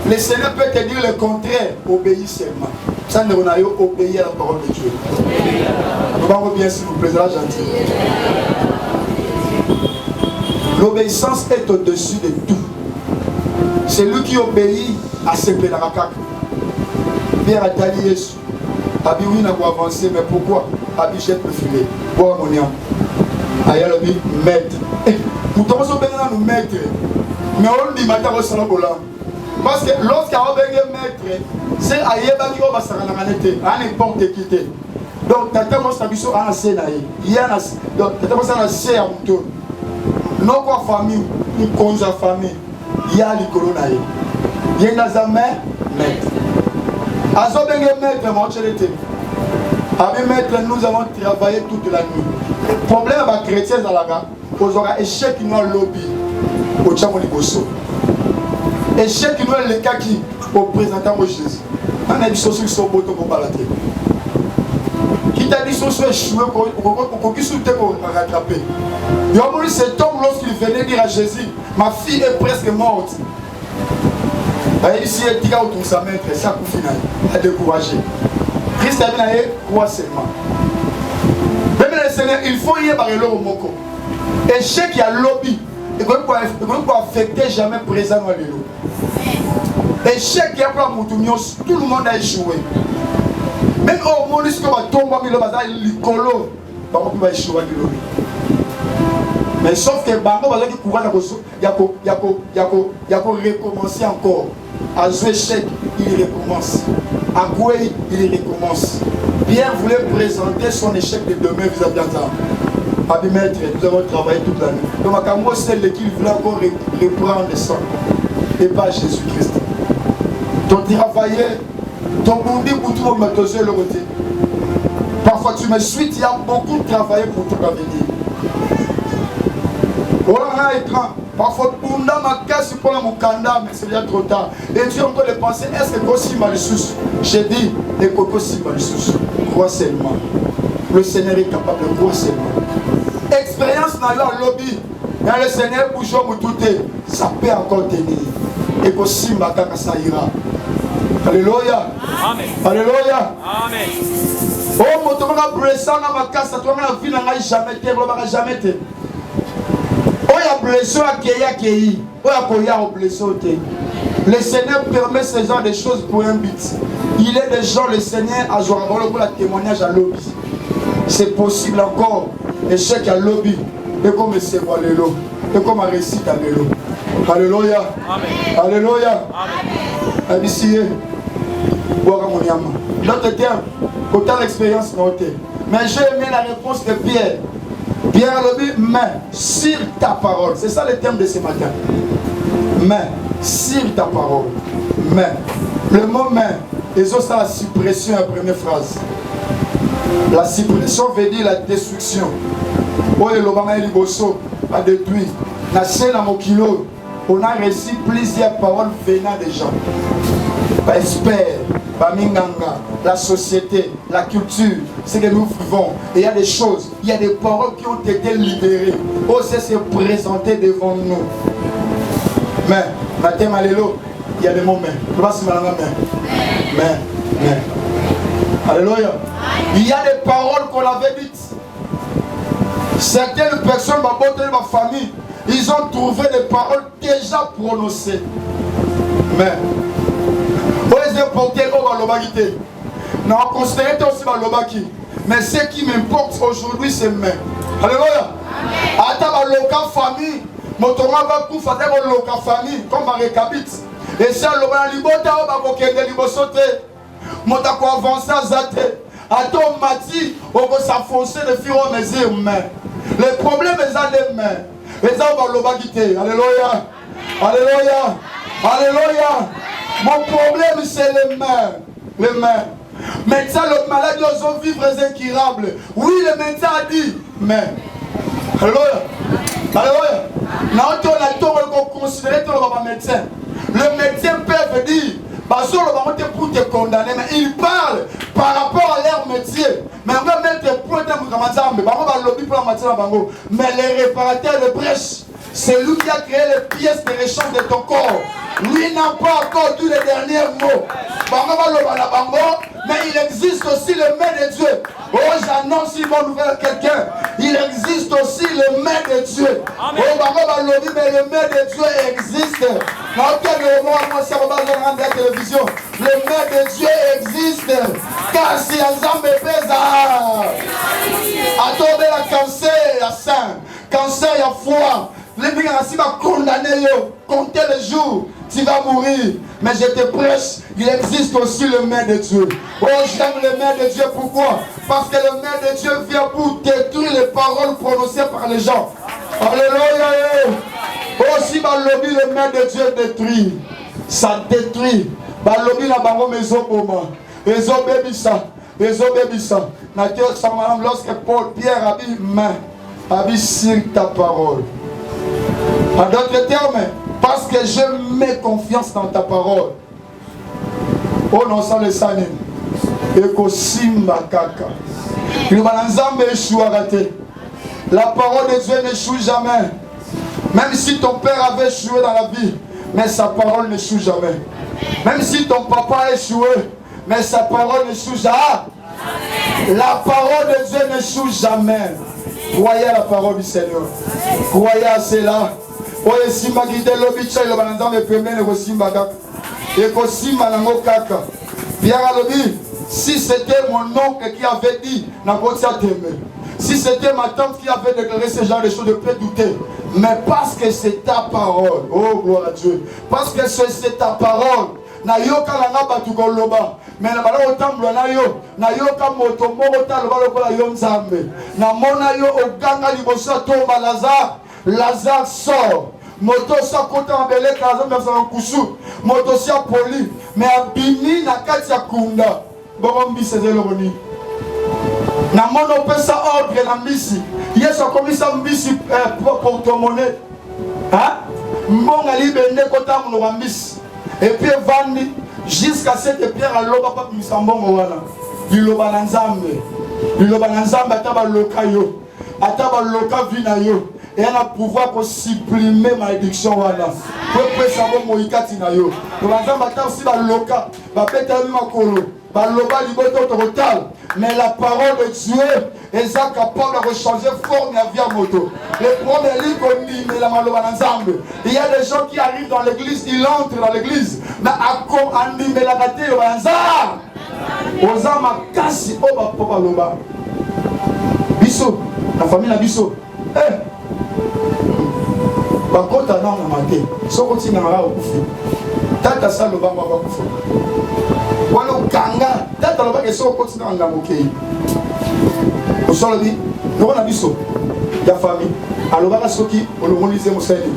Le Seigneur peut te dire le contraire, obéir seulement. Ça, nous allons obéir à la parole de Dieu. Nous allons bien, s'il vous plaît, là, gentil. L'obéissance est au-dessus de tout. C'est lui qui obéit à ce que la racaque. Pierre a dit Jésus. Abi oui, n'a pas avancé, mais pourquoi? Abi jette le filet. Bois mon âme. Aïe, le dit maître. Nous commençons bien à nous mettre. Mais on dit matin au salon. Parce que lorsqu'il y a un maître, c'est Aïeba qui va s'en aller à n'importe qui. Donc, tata moi ça biso en sénaï. Il y a donc tata moi ça na c'est à mon non quoi famille, une conja famille. Il y a les colonaïs. Bien dans un maître. Azo bengue maître, mon chéri. Avec maître, nous avons travaillé toute la nuit. Le problème avec les chrétiens, vous aurez échec qui nous a lobby au Tchamoni Bosso. Échec qui nous a le cas qui au présentant de Jésus. On a dit que ce sont beaux pour parler. Qui t'a dit que ce soit échoué pour qu'il soit rattrapé. Il a dit cet homme lorsqu'il venait dire à Jésus, ma fille est presque morte. Il dit, il dit autour de sa maître, c'est un coup final, à décourager. Christ a dit, crois seulement. Même le Seigneur, il faut y aller au Moko. Échec, il y a lobby. Et qu'on ne peut affecter jamais présent dans le lot. Échec, il y a pas tout le monde a échoué. Même au monde, si on va tomber, il va échouer. Mais sauf que Bango va dire qu'il y a recommencer encore. À ce échec, il recommence. À quoi il recommence. Pierre voulait présenter son échec de demain vis-à-vis de Abi maître, nous avons travaillé toute la nuit. Donc, à c'est qu'il voulait encore reprendre ça. Et pas Jésus-Christ. Ton travailler, ton bondi pour tout le monde le côté. Parfois tu me suis, il y a beaucoup de travail pour tout l'avenir. Voilà un écran. Parfois, on a ma casse pour mon canard, mais c'est déjà trop tard. Et tu es encore de penser, est-ce que c'est malicieux? J'ai dit, les cocos c'est malicieux. Crois seulement. Le Seigneur est capable de croire seulement. Expérience dans le lobby. Dans le Seigneur, pour jouer tout ça peut encore tenir. Et que si ma caca ça ira. Alléluia. Amen. Alléluia. Amen. Oh, mon tour a blessé dans ma casse, toi, la vie n'a jamais été, on jamais été. Oh, il y a blessé à Kéhi. Oh, il y a blessé au thé. Le Seigneur permet ce genre de choses pour un but. Il est des gens, le Seigneur a joué pour le témoignage à lobby. C'est possible encore. Échec à lobby. Et comme c'est quoi le lot. Et comme un récit à l'élo. Alléluia. Amen. Alléluia. Amen. Abissé. D'autres termes, autant l'expérience notée. Mais j'ai aimé la réponse de Pierre. Pierre a dit, mais sur ta parole. C'est ça le terme de ce matin. Mais sur ta parole. Mais. Le mot mais, ils ont ça la suppression, la première phrase. La suppression veut dire la destruction. Oh, l'Obama et l'Ibosso a détruit. La scène à mon kilo, on a reçu plusieurs paroles venant des gens. Espère, Minganga, la société, la culture, c'est que nous vivons. Et il y a des choses, il y a des paroles qui ont été libérées. Osez se présenter devant nous. Mais, matin, alléluia, il y a des mots, mais. Alléluia. Il y a des paroles qu'on avait dites. Certaines personnes, ma famille, ils ont trouvé des paroles déjà prononcées. Mais, non, considérez aussi ma lobaki. Mais ce qui m'importe aujourd'hui, c'est mais. Alléluia. Attends, ma local famille, mon tournoi va pour faire mon local famille, comme ma récapite. Et c'est le libota, on va faire des libosotes. Mon tako avancé à Zate. Attends, Mati, on va s'enfoncer de fur et à mesure, mais. Le problème est à des mains. Et ça, on va lobaki. Alléluia. Alléluia. Alléluia. Mon problème, c'est les mains. Les mains. Médecin, le malade, ils ont vivre incurable. Oui, le médecin a dit, mais. Alléluia. Alléluia. Non, on a considéré le médecin. Le médecin peut dire, parce que le pour te condamner, mais il parle par rapport à leur métier. Mais on va mettre pour te mais les réparateurs de brèches, c'est lui qui a créé les pièces de rechange de ton corps. Lui n'a pas encore dit les derniers mots. Mais il existe aussi le maître de Dieu. Oh, j'annonce une bonne nouvelle à quelqu'un. Il existe aussi le maître de Dieu. Oh, mais le maître de Dieu existe. La télévision. Le maître de Dieu existe. Car si ensemble pèse attendez la cancer, la sein. Cancer, il y a foi. Les gens va condamner, compter les jours, tu vas mourir. Mais je te prêche, il existe aussi le maître de Dieu. Oh, j'aime le maître de Dieu, pourquoi? Parce que le maître de Dieu vient pour détruire les paroles prononcées par les gens. Alléluia. Oh, si le maître de Dieu détruit. ça détruit. Balobi na bango mezo boma. Ezo bebisa. Lorsque Paul, Pierre a dit main, a dit sur ta parole. En d'autres termes, parce que je mets confiance dans ta parole. Oh non, ça le sanin. Eko simba kaka. La parole de Dieu n'échoue jamais. Même si ton père avait échoué dans la vie, mais sa parole n'échoue jamais. Même si ton papa a échoué, mais sa parole n'échoue jamais. La parole de Dieu n'échoue jamais. Croyez à la parole du Seigneur. Croyez à cela. Si c'était mon oncle qui avait dit, si c'était ma tante qui avait déclaré ce genre de choses, je peux douter. Mais parce que c'est ta parole, oh gloire à Dieu, parce que c'est ta parole. Na yoka langa batu koloba mais na bala otambula na yo na yoka moto moko taloba lokola yo nzambe na mona yo oganga liboso tomba Lazare sort moto sa kota mbele kaza mbasa nkusu moto sia poli mais abini na kati ya kunda bongo mbisi zeloni na mona pesa ordre na mbisi yeso komisa mbisi porte-monnaie hein mbonga libende kota muno mbisi. Et puis vandi jusqu'à cette pierre à l'oba pas misambongo wana. Liloba nanzambe ataba loka yo. Ataba loka vina yo. Et elle a pouvoir pour supprimer malédiction wana. Pour sabo moikati na yo. Nanzambe ataba si ba loka, ba peta makolo, ba loba liboto total. Mais la parole de Dieu est capable de changer forme et vie à moto. Le premier livre mais la maloba ensemble. Il y a des gens qui arrivent dans l'église, ils entrent dans l'église, mais à quoi animer la gâté au hasard. Osama kasi oba papa loba. Biso, la famille na biso. Bakota na maté. Soko tina ngala okufi. Tata sa loba ba kufi. Walo kanga tata loba ke soko tina ngala mokei. Osolobi, noko na biso ya famille. Alobaka soki olomolize mosali.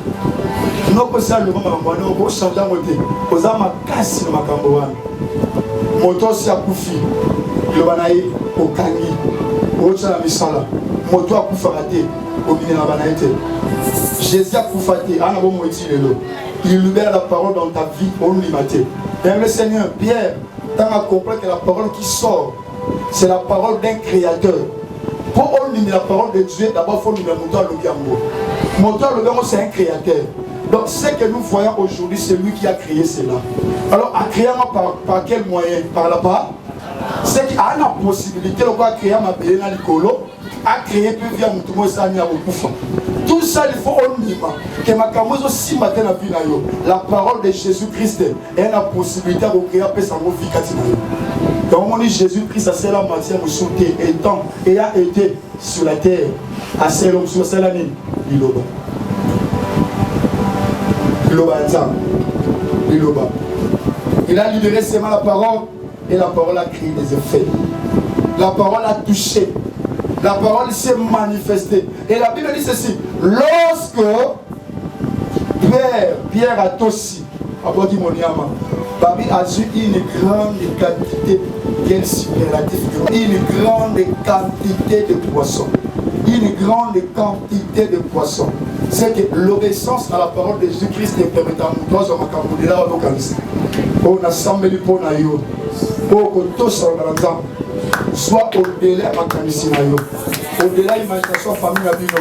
Noko sa loba mambano ko chanda moté. Osama kasi na makambo wana. Moto si akufi. Loba na ye okangi. Ocha na misala. Moto akufa raté. Obine na banaite. Jésus a koufaté, il libère la parole dans ta vie, on l'imate. Et le Seigneur, Pierre, tant à comprendre que la parole qui sort, c'est la parole d'un créateur. Pour on la parole de Dieu, d'abord il faut nous le moteur Lobiango. Moteur Lobiango, c'est un créateur. Donc ce que nous voyons aujourd'hui, c'est lui qui a créé cela. Alors, à créer par quel moyen? Par la part. C'est qu'il a la possibilité de créer ma belle dans l'écolo, à créer plus via mon sani à beaucoup. Tout ça, il faut que ma camoufle aussi matin la parole de Jésus-Christ et la possibilité de créer sa vie katinayo. Donc on dit Jésus-Christ, c'est la matière de sauter étant et a été sur la terre. À l'homme sur cette année, Liloba. Il a libéré seulement la parole et la parole a créé des effets. La parole a touché. La parole s'est manifestée. Et la Bible dit ceci. Lorsque Pierre a tossi, Babi a eu une grande quantité, quel superlatif, une grande quantité de poissons. Une grande quantité de poissons. C'est que l'obéissance à la parole de Jésus-Christ est permettant de nous de là au cancer. On a semblé pour naïo. Pour que tout soit dans l'ensemble. Soit au-delà de ma canissime. Au-delà de l'imagination famille à Bino.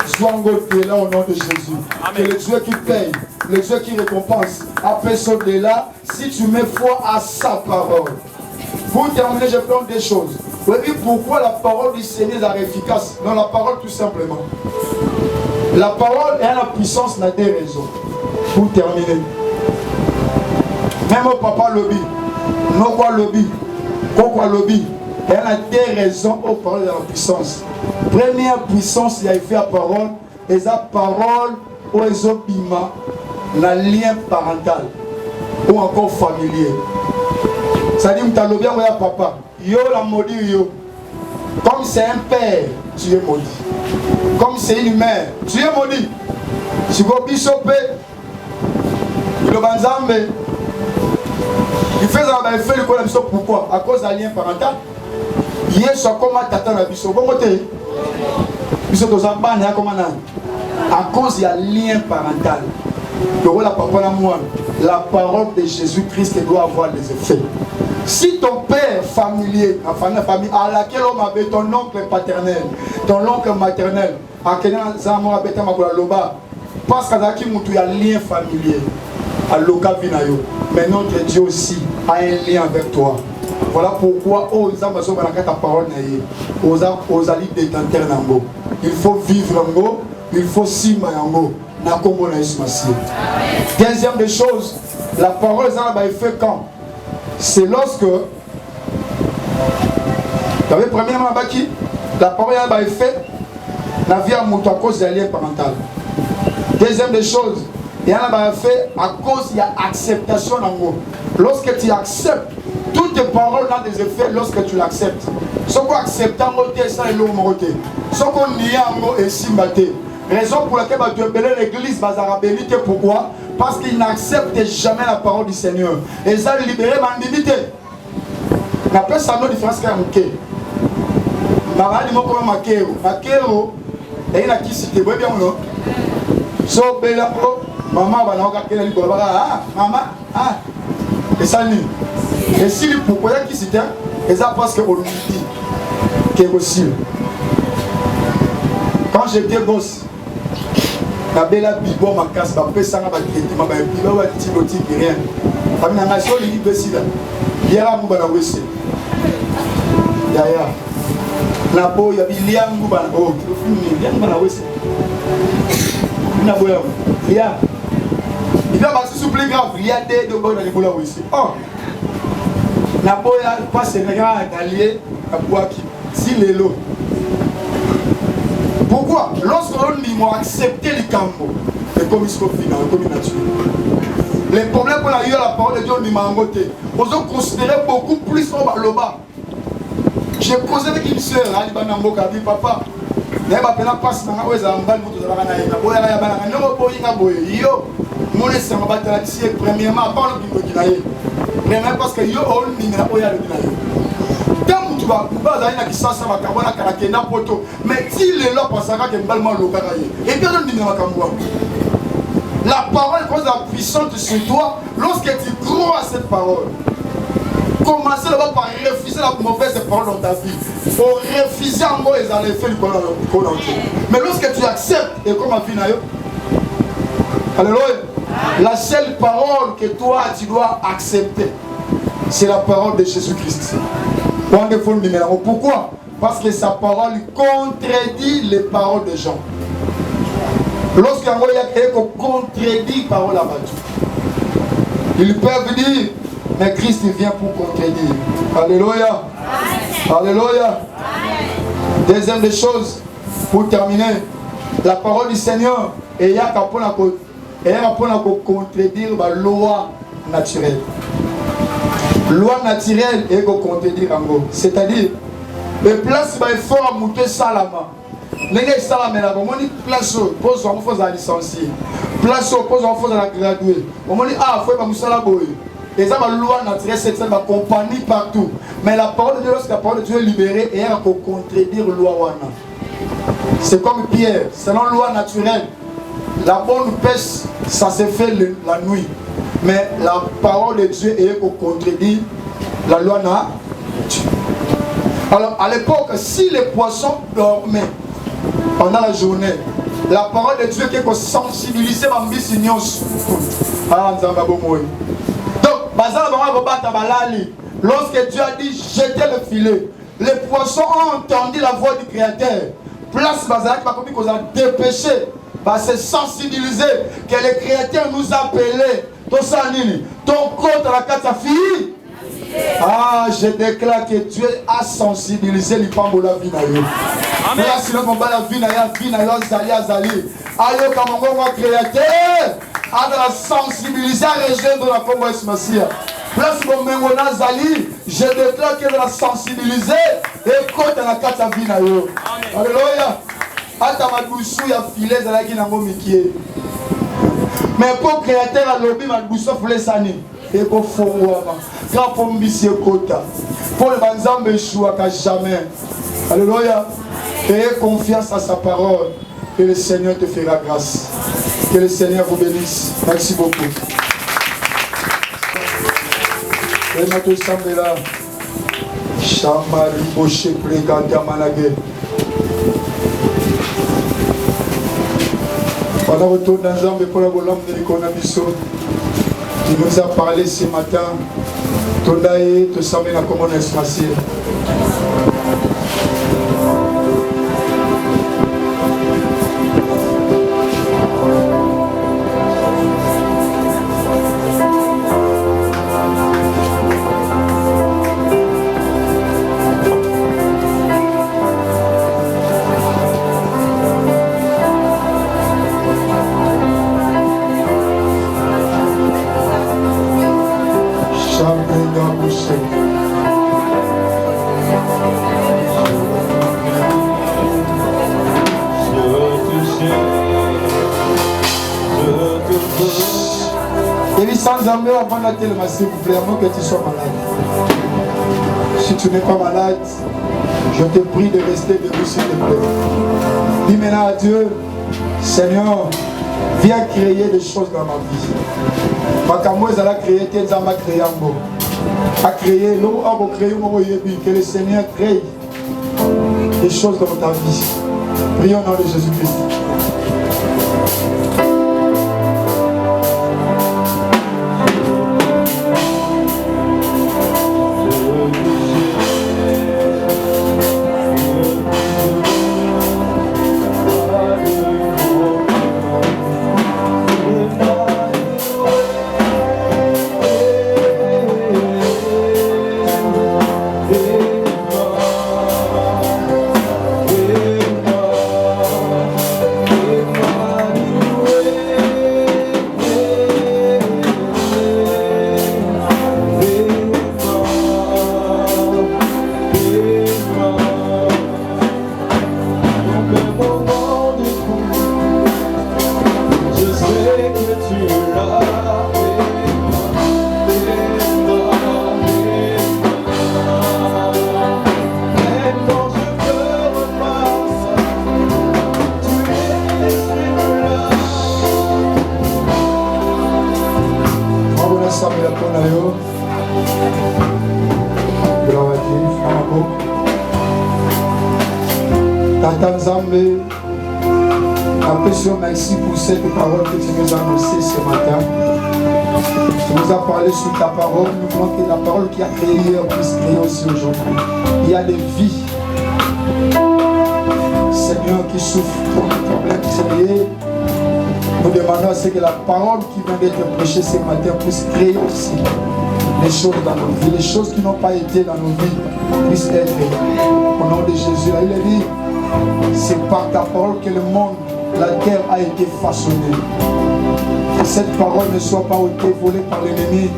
Soit au-delà au nom de Jésus. Que le Dieu qui paye, le Dieu qui récompense, après ce au-delà, si tu mets foi à sa parole. Pour terminer, je prends des choses. Vous voyez pourquoi la parole du Seigneur est efficace? Dans la parole, tout simplement. La parole et la puissance n'a des raisons. Pour terminer. Même au papa lobby, non quoi lobby, pourquoi lobby? Elle a des raisons au parole de la puissance. Première puissance, il a fait la parole, et la parole aux obima, le lien parental ou encore familier. Ça dit, tu as lobby à papa. Yo la maudit yo. Comme c'est un père, tu es maudit. Comme c'est une mère, tu es maudit. Si vous bishopé, le banzambe, va faire le quoi pourquoi? À cause d'un lien parental. Hier soit comme tata na biso. Bon côté. Biso tous en bas à comment à cause il y a lien parental. Le la papa la moi, la parole de Jésus-Christ doit avoir des effets. Si ton père familier, la famille à laquelle on avait ton oncle paternel, ton oncle maternel, à quel moment on a loba, parce qu'il y a un lien familier, à l'oka vinayo, mais notre Dieu aussi a un lien avec toi. Voilà pourquoi aux Amazones ta parole aux alliés détenteurs nango. Il faut vivre nango, il faut sima nango. Deuxième des choses, la parole est fait quand? C'est lorsque, vous avez premièrement la parole est faite dans la vie à cause de lien parental. Deuxième des choses, il y a fait à cause il y a acceptation dans le. Lorsque tu acceptes, toutes tes paroles ont des effets lorsque tu l'acceptes. Ce qu'on accepte, c'est ça et l'homme. Ce qu'on nie et simbaté. Raison pour laquelle tu appelles l'église Bazarabélité, pourquoi? Parce qu'ils n'acceptent jamais la parole du Seigneur. Et ça libéré ma limité. On appelle ça une différence qu'un mouké. Maman dit moi comment makéro. Makéro, et il a qui cité. Vous voyez bien ou non? So bella pro, maman va n'avoir qu'un libre. Ah, maman, ah. Et ça ni. Et si le pourquoi qui cité, et ça parce que on lui dit qu'il est possible. Quand j'étais gosse, la belle bibo ma casse, ma personne va traiter ma bibo va tibotique rien. Comme la nation l'université, il y a un mouba na wese. Yaya, la boy a il y a un mouba na oh, il y a un mouba na wese. Na boya, il y a. Il va passer sous plus grave, il y a des de boy dans les bola wese. Oh, la boya passe les gars alliés à Boaki, si les lots. Pourquoi? Lorsqu'on a accepté les camps, les commissions finales, les communautés, les problèmes qu'on a eu à la parole de Dieu, on m'a engoté. On a considéré beaucoup plus au bas. J'ai causé avec une soeur, Ali Banambo, qui a dit papa, je ne vais pas passer dans la rue, je vais pas premièrement, premièrement parce que yo on tu vas aller na kisasa makabona karakena poto mais si le lo pasaka que mbalma lokaka ye et bien le numéro makambo la parole cause la puissance sur toi lorsque tu crois à cette parole. Commencez d'abord par refuser la mauvaise parole dans ta vie. Pour refuser en mot et aller faire le qu'on entier. Mais lorsque tu acceptes et comme a fini alléluia, la seule parole que toi tu dois accepter, c'est la parole de Jésus-Christ. Pourquoi? Parce que sa parole contredit les paroles de Jean. Lorsqu'un mot contredit parole à Dieu, ils peuvent dire, mais Christ vient pour contredire. Alléluia. Alléluia. Deuxième des choses, pour terminer, la parole du Seigneur est là pour contredire la loi naturelle. Loi naturelle est pour contredire en gros. C'est-à-dire, les places il faut monter salama. Les salama là, on dit place pose on faut la licencier. Place pose on faut la graduer. On dit ah faut pas musala boy. Et ça, la loi naturelle, c'est ça, la compagnie partout. Mais la parole de Dieu, lorsque la parole de Dieu est libérée, et elle peut contredire la loi wana. C'est comme Pierre, selon la loi naturelle, la bonne pêche, ça se fait la nuit. Mais la parole de Dieu est pour contredire la loi naturelle. Alors, à l'époque, si les poissons dormaient pendant la journée, la parole de Dieu est pour sensibiliser ma mission. Ah, nous avons lorsque Dieu a dit jetez le filet, les poissons ont entendu la voix du Créateur. Place Bazalak va comme qu'on a dépêché, va se sensibiliser que le Créateur nous a appelés. Ton compte à la carte sa fille. Ah, je déclare que Dieu a sensibilisé les femmes de la vie. Place le combat la vie Azali. Ayo comme mon Créateur. À la sensibiliser à rejoindre la Congo Esmassia. Place mon mémona Zali, je déclare qu'elle va sensibiliser et côté la carte à vie. Alléluia. Ata madoussou ya filet zalaki na momikie. Mais pour créateur à lobby madoussou foulé sani. ekofongwama kaka mpo mbisi ekota mpo leba nzambe eshuwaka jamais. Alléluia. Ayez confiance à sa parole et le Seigneur te fera grâce. Que le Seigneur vous bénisse. Merci beaucoup. Et maintenant, semble là. Chamari Boché Plégata Managé. Pendant retour dans Zambé pour la Bolande de l'Econabiso, qui nous a parlé ce matin, Tondae, te semble la commune espacielle. S'il vous plaît, avant que tu sois malade. Si tu n'es pas malade, je te prie de rester debout, s'il te plaît. Dis maintenant à Dieu, Seigneur, viens créer des choses dans ma vie. Makamouez a créé, Tenzama créé un mot. A créé, l'eau a créé, que le Seigneur crée des choses dans ta vie. Prions au nom de Jésus-Christ. Merci pour cette parole que tu nous as annoncée ce matin. Tu nous as parlé sur ta parole. Nous voulons que la parole qui a créé hier puisse créer aussi aujourd'hui. Il y a des vies, Seigneur, qui souffrent pour des problèmes sérieux. Nous demandons à ce que la parole qui vient d'être prêchée ce matin puisse créer aussi les choses dans nos vies. Les choses qui n'ont pas été dans nos vies puissent être. Au nom de Jésus, là, il est dit, c'est par ta parole que le monde, la terre a été façonnée. Que cette parole ne soit pas ôtée, volée par l'ennemi,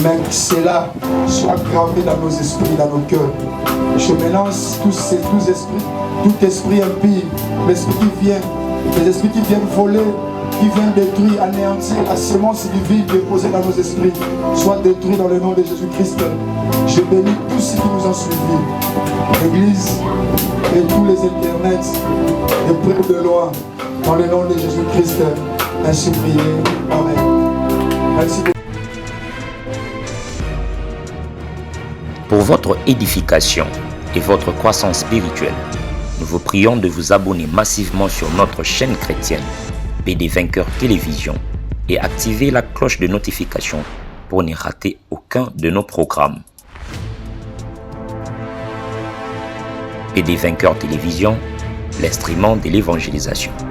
mais que cela soit gravé dans nos esprits, dans nos cœurs. Je mélange tout esprit impie, l'esprit qui vient, les esprits qui viennent voler, qui viennent détruire, anéantir la semence divine déposée dans nos esprits, soit détruit dans le nom de Jésus-Christ. Je bénis tous ceux qui nous ont suivis, l'Église et tous les internets, de près ou de loin, dans le nom de Jésus-Christ. Ainsi prié. Amen. Merci beaucoup. Pour votre édification et votre croissance spirituelle, nous vous prions de vous abonner massivement sur notre chaîne chrétienne PD Vainqueur Télévision et activer la cloche de notification pour ne rater aucun de nos programmes. PD Vainqueur Télévision, l'instrument de l'évangélisation.